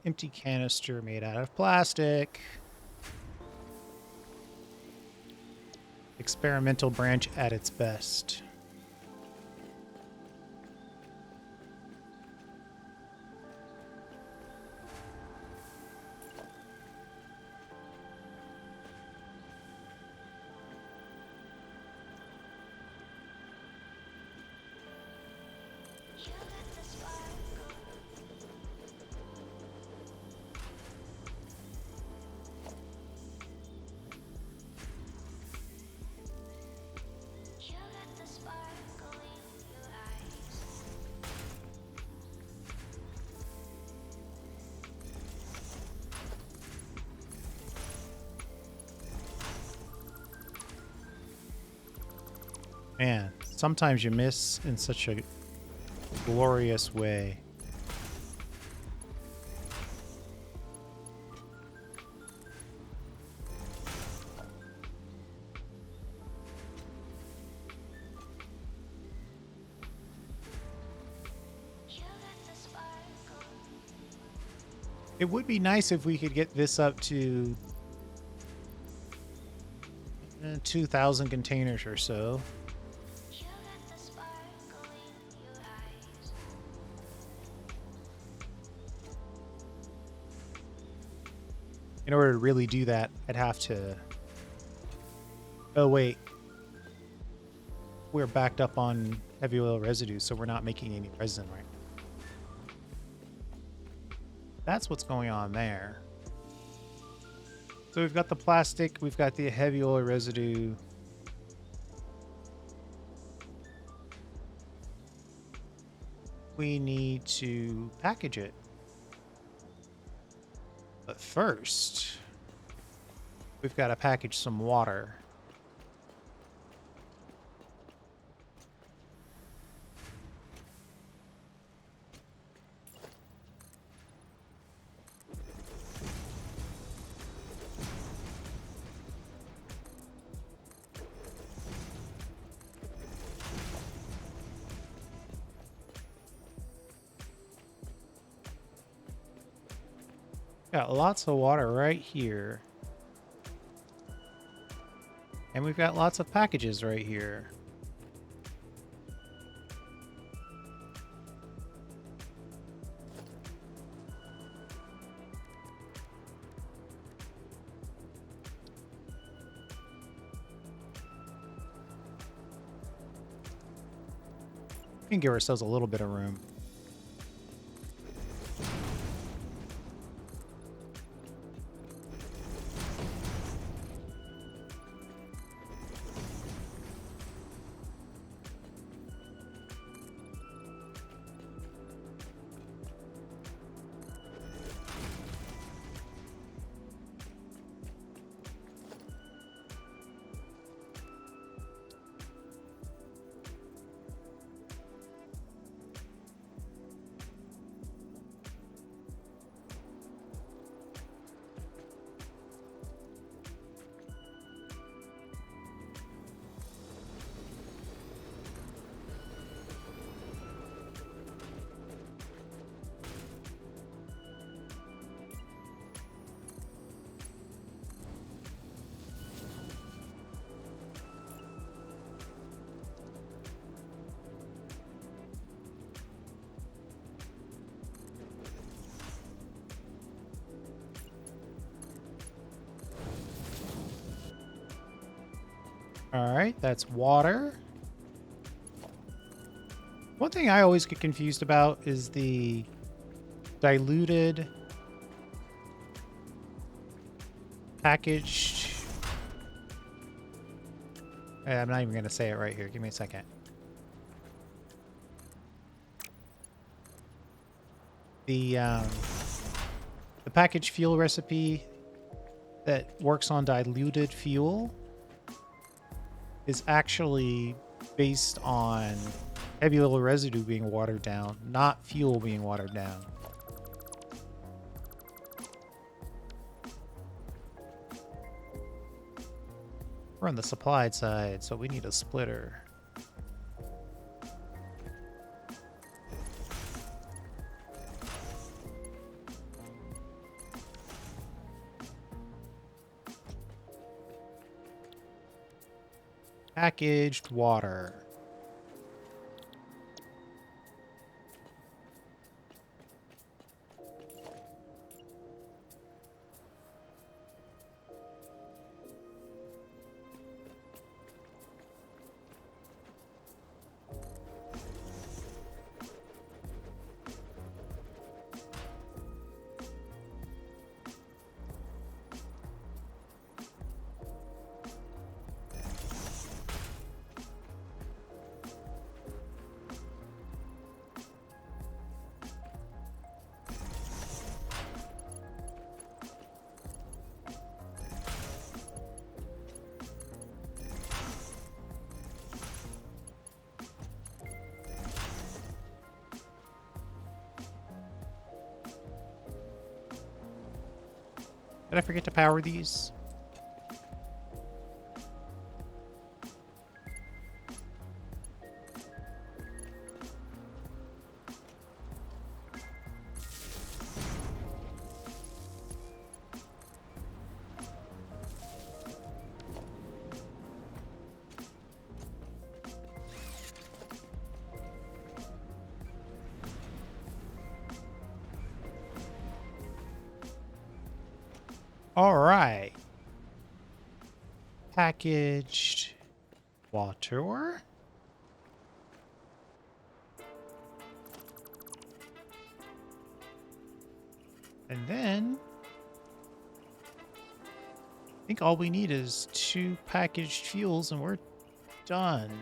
Empty canister made out of plastic. Experimental branch at its best. Man, sometimes you miss in such a glorious way. It would be nice if we could get this up to 2,000 containers or so. In order to really do that, I'd have to... Oh, wait. We're backed up on heavy oil residue, so we're not making any resin right now. That's what's going on there. So we've got the plastic, we've got the heavy oil residue. We need to package it. But first, we've got to package some water. Got lots of water right here. And we've got lots of packages right here. We can give ourselves a little bit of room. All right, that's water. One thing I always get confused about is the diluted packaged. I'm not even going to say it right here. Give me a second. The packaged fuel recipe that works on diluted fuel is actually based on heavy oil residue being watered down, not fuel being watered down. We're on the supplied side, so we need a splitter. Packaged water. Did I forget to power these? All right. Packaged water. And then I think all we need is 2 packaged fuels and we're done.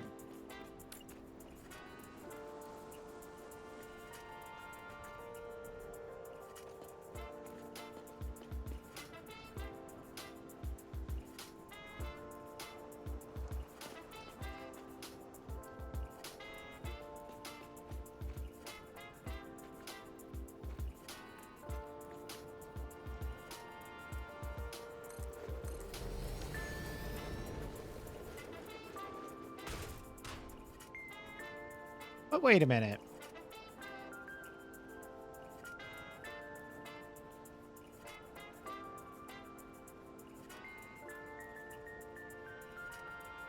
But wait a minute.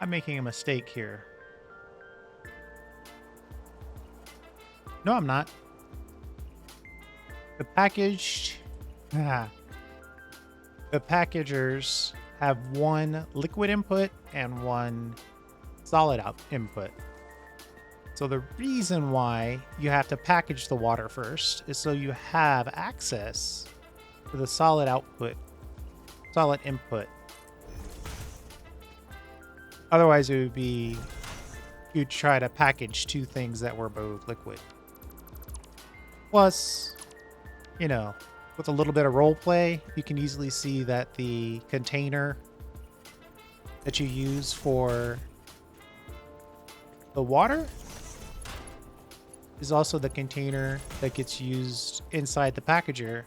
I'm making a mistake here. No, I'm not. The packaged... the packagers have 1 liquid input and 1 solid out input. So the reason why you have to package the water first is so you have access to the solid output, solid input. Otherwise, it would be you'd try to package 2 things that were both liquid. Plus, you know, with a little bit of role play, you can easily see that the container that you use for the water is also the container that gets used inside the packager.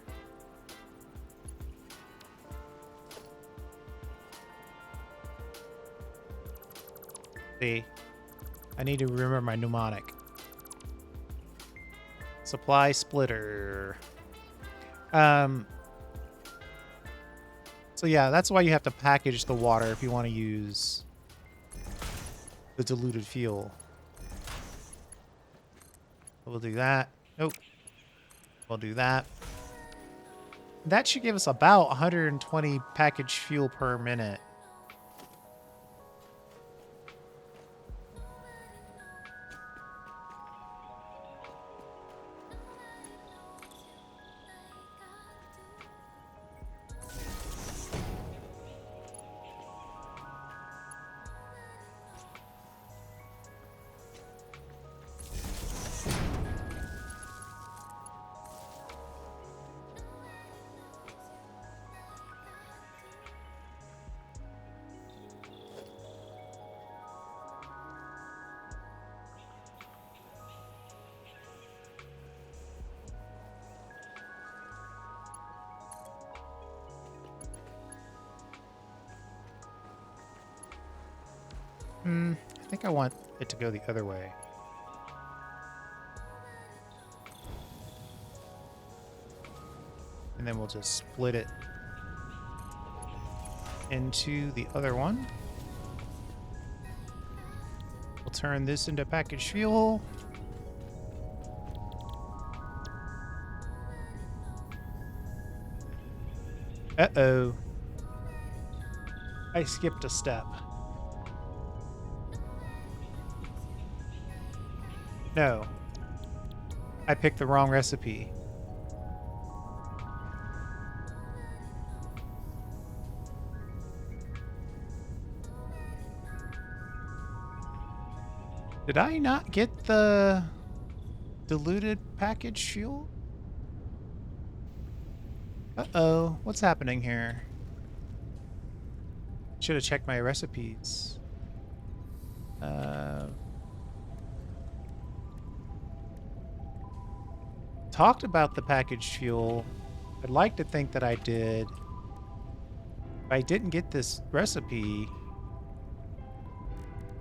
See, I need to remember my mnemonic. Supply splitter. So yeah, that's why you have to package the water if you want to use the diluted fuel. We'll do that. Nope. We'll do that. That should give us about 120 packaged fuel per minute. I think I want it to go the other way. And then we'll just split it into the other one. turn this into packaged fuel. Uh-oh. I skipped a step. No. I picked the wrong recipe. Did I not get the diluted packaged fuel? Uh-oh. What's happening here? Should have checked my recipes. Talked about the packaged fuel. I'd like to think that I did. If I didn't get this recipe.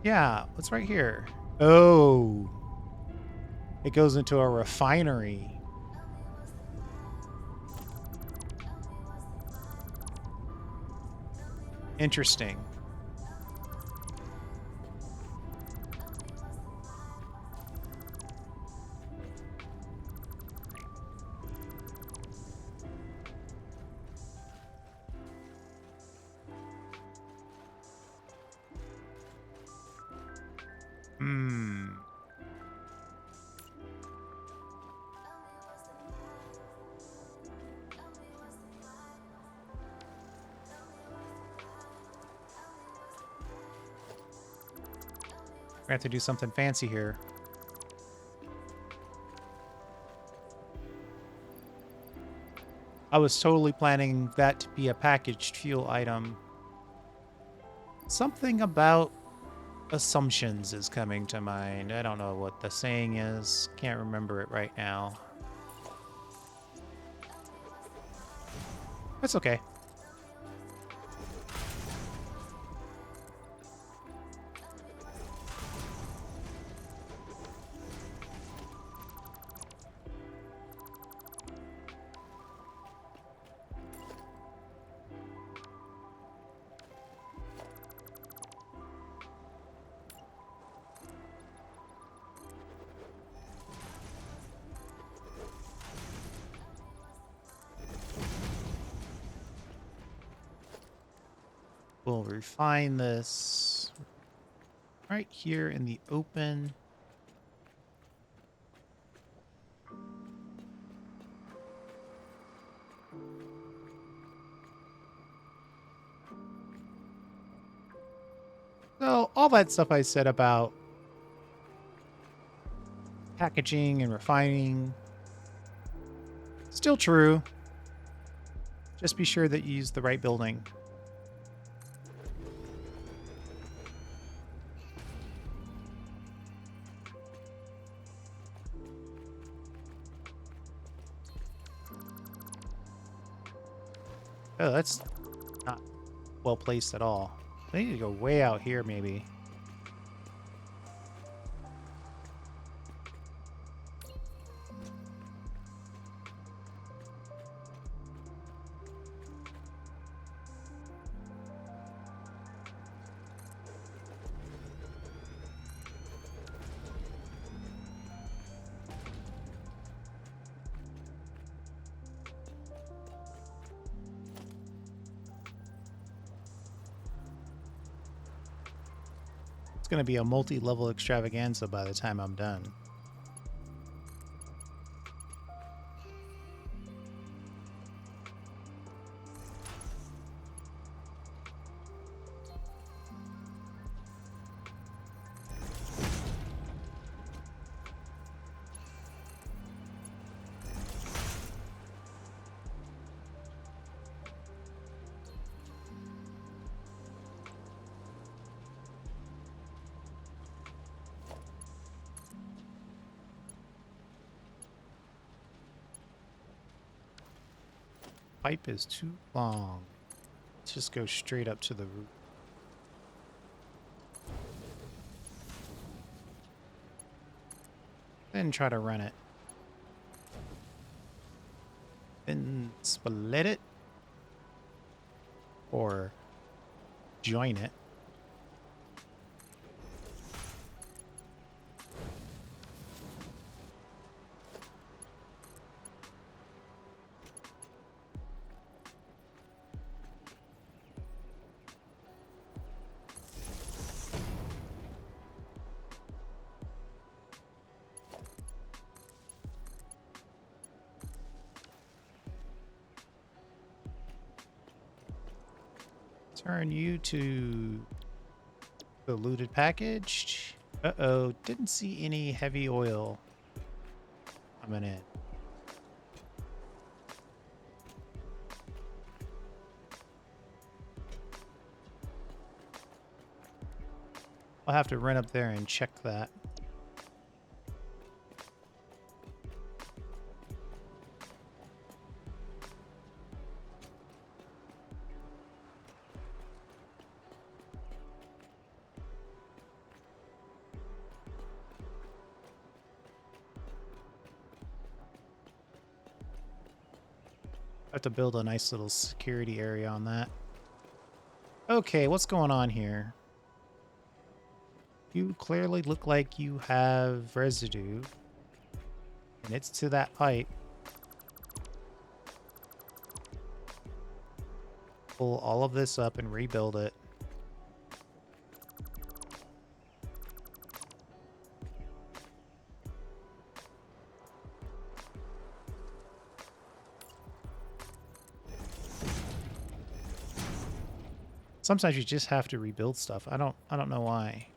Yeah, what's right here? Oh. It goes into a refinery. Interesting. Hmm. We have to do something fancy here. I was totally planning that to be a packaged fuel item. Something about assumptions is coming to mind. I don't know what the saying is. Can't remember it right now. That's okay. We'll refine this right here in the open. So all that stuff I said about packaging and refining, still true. Just be sure that you use the right building. Oh, that's not well placed at all. I need to go way out here, maybe. It's going to be a multi-level extravaganza by the time I'm done. Pipe is too long. Let's just go straight up to the roof. Then try to run it. Then split it. Or join it. Turn you to diluted packaged. Uh-oh, didn't see any heavy oil coming in. I'll have to run up there and check that. I have to build a nice little security area on that. Okay, what's going on here? You clearly look like you have residue, and it's to that pipe. Pull all of this up and rebuild it. Sometimes you just have to rebuild stuff. I don't know why.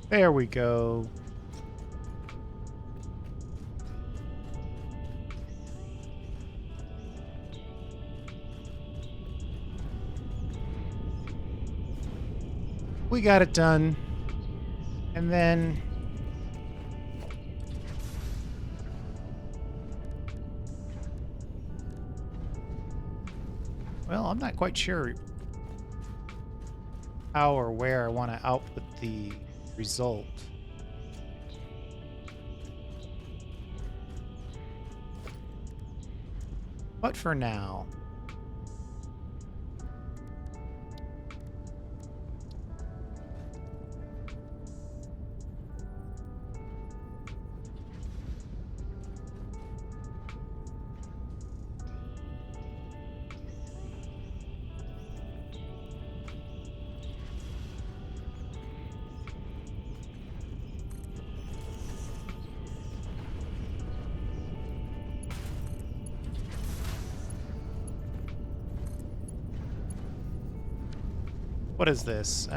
There we go. We got it done. And then well, I'm not quite sure how or where I want to output the result. But for now, what is this?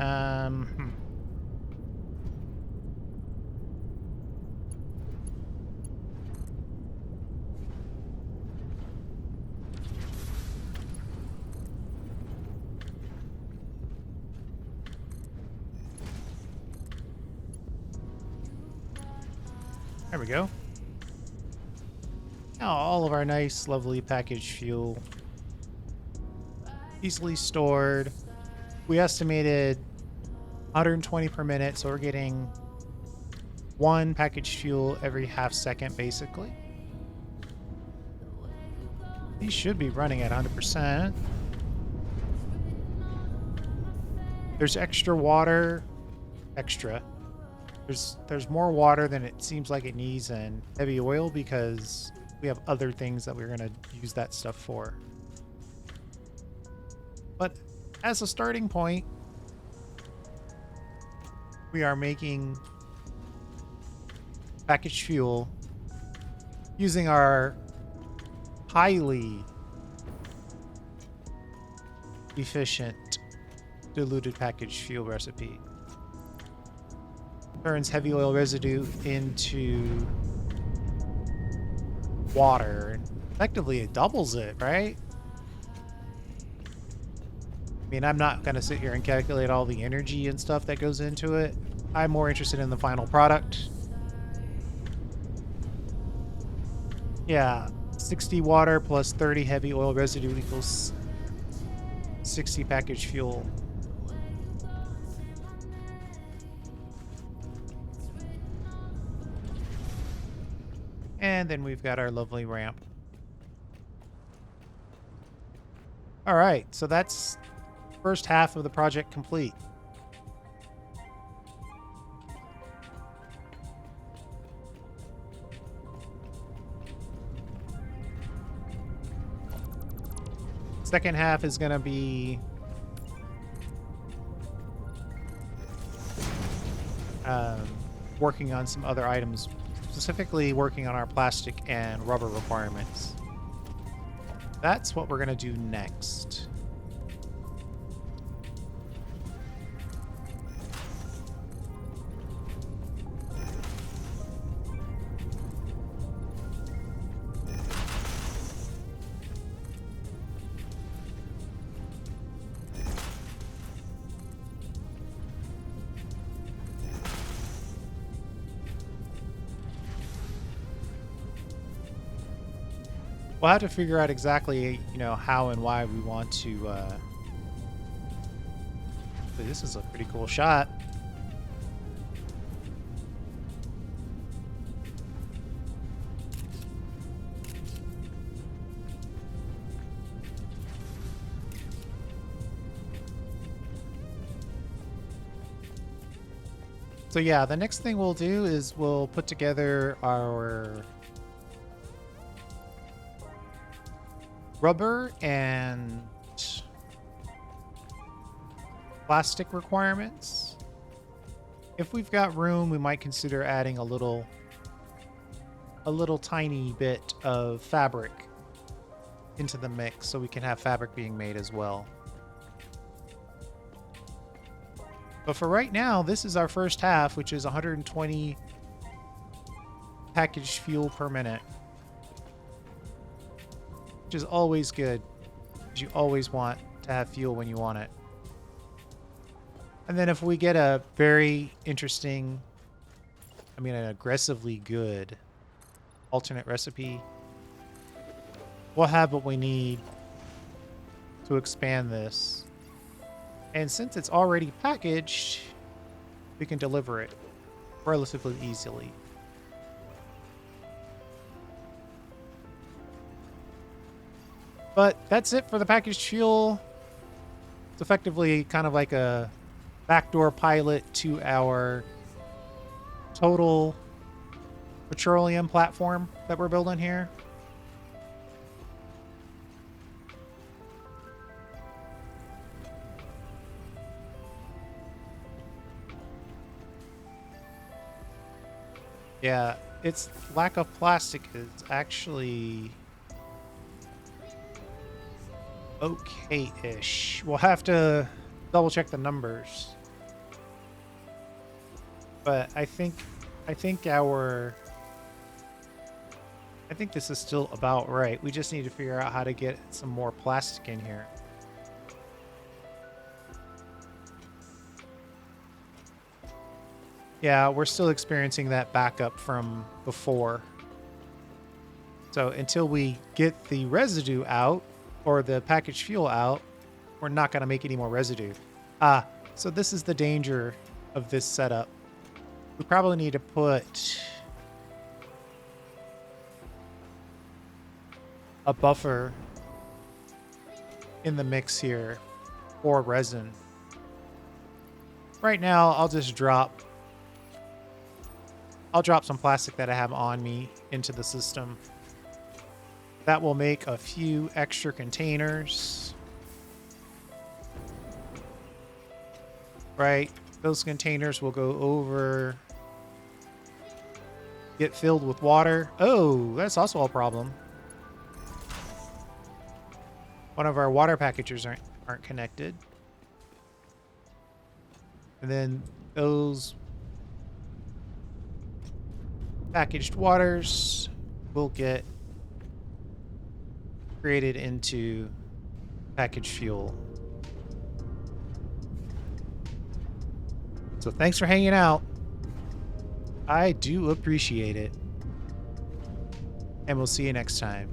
There we go. Now all of our nice, lovely packaged fuel, easily stored. We estimated 120 per minute, so we're getting one packaged fuel every half second, basically. These should be running at 100%. There's extra water. There's more water than it seems like it needs and heavy oil because we have other things that we're going to use that stuff for. But as a starting point, we are making packaged fuel using our highly efficient diluted packaged fuel recipe. Turns heavy oil residue into water. Effectively, it doubles it, right? I mean, I'm not going to sit here and calculate all the energy and stuff that goes into it. I'm more interested in the final product. Yeah, 60 water plus 30 heavy oil residue equals 60 packaged fuel. And then we've got our lovely ramp. All right, so that's first half of the project complete. Second half is going to be working on some other items, specifically working on our plastic and rubber requirements. That's what we're going to do next. We'll have to figure out exactly, how and why we want to. This is a pretty cool shot. So yeah, the next thing we'll do is we'll put together our rubber and plastic requirements. If we've got room, we might consider adding a little tiny bit of fabric into the mix so we can have fabric being made as well. But for right now, this is our first half, which is 120 packaged fuel per minute. Which is always good, because you always want to have fuel when you want it. And then if we get a very interesting, an aggressively good alternate recipe, we'll have what we need to expand this. And since it's already packaged, we can deliver it relatively easily. But that's it for the packaged fuel. It's effectively kind of like a backdoor pilot to our total petroleum platform that we're building here. Yeah, its lack of plastic is actually okay-ish. We'll have to double check the numbers. But I think this is still about right. We just need to figure out how to get some more plastic in here. Yeah, we're still experiencing that backup from before. So until we get the residue out, or the packaged fuel out, we're not going to make any more residue. So this is the danger of this setup. We probably need to put a buffer in the mix here for resin. Right now, I'll drop some plastic that I have on me into the system. That will make a few extra containers. Right? Those containers will go over, get filled with water. Oh, that's also a problem. One of our water packages aren't connected. And then those packaged waters will get created into packaged fuel. So thanks for hanging out. I do appreciate it. And we'll see you next time.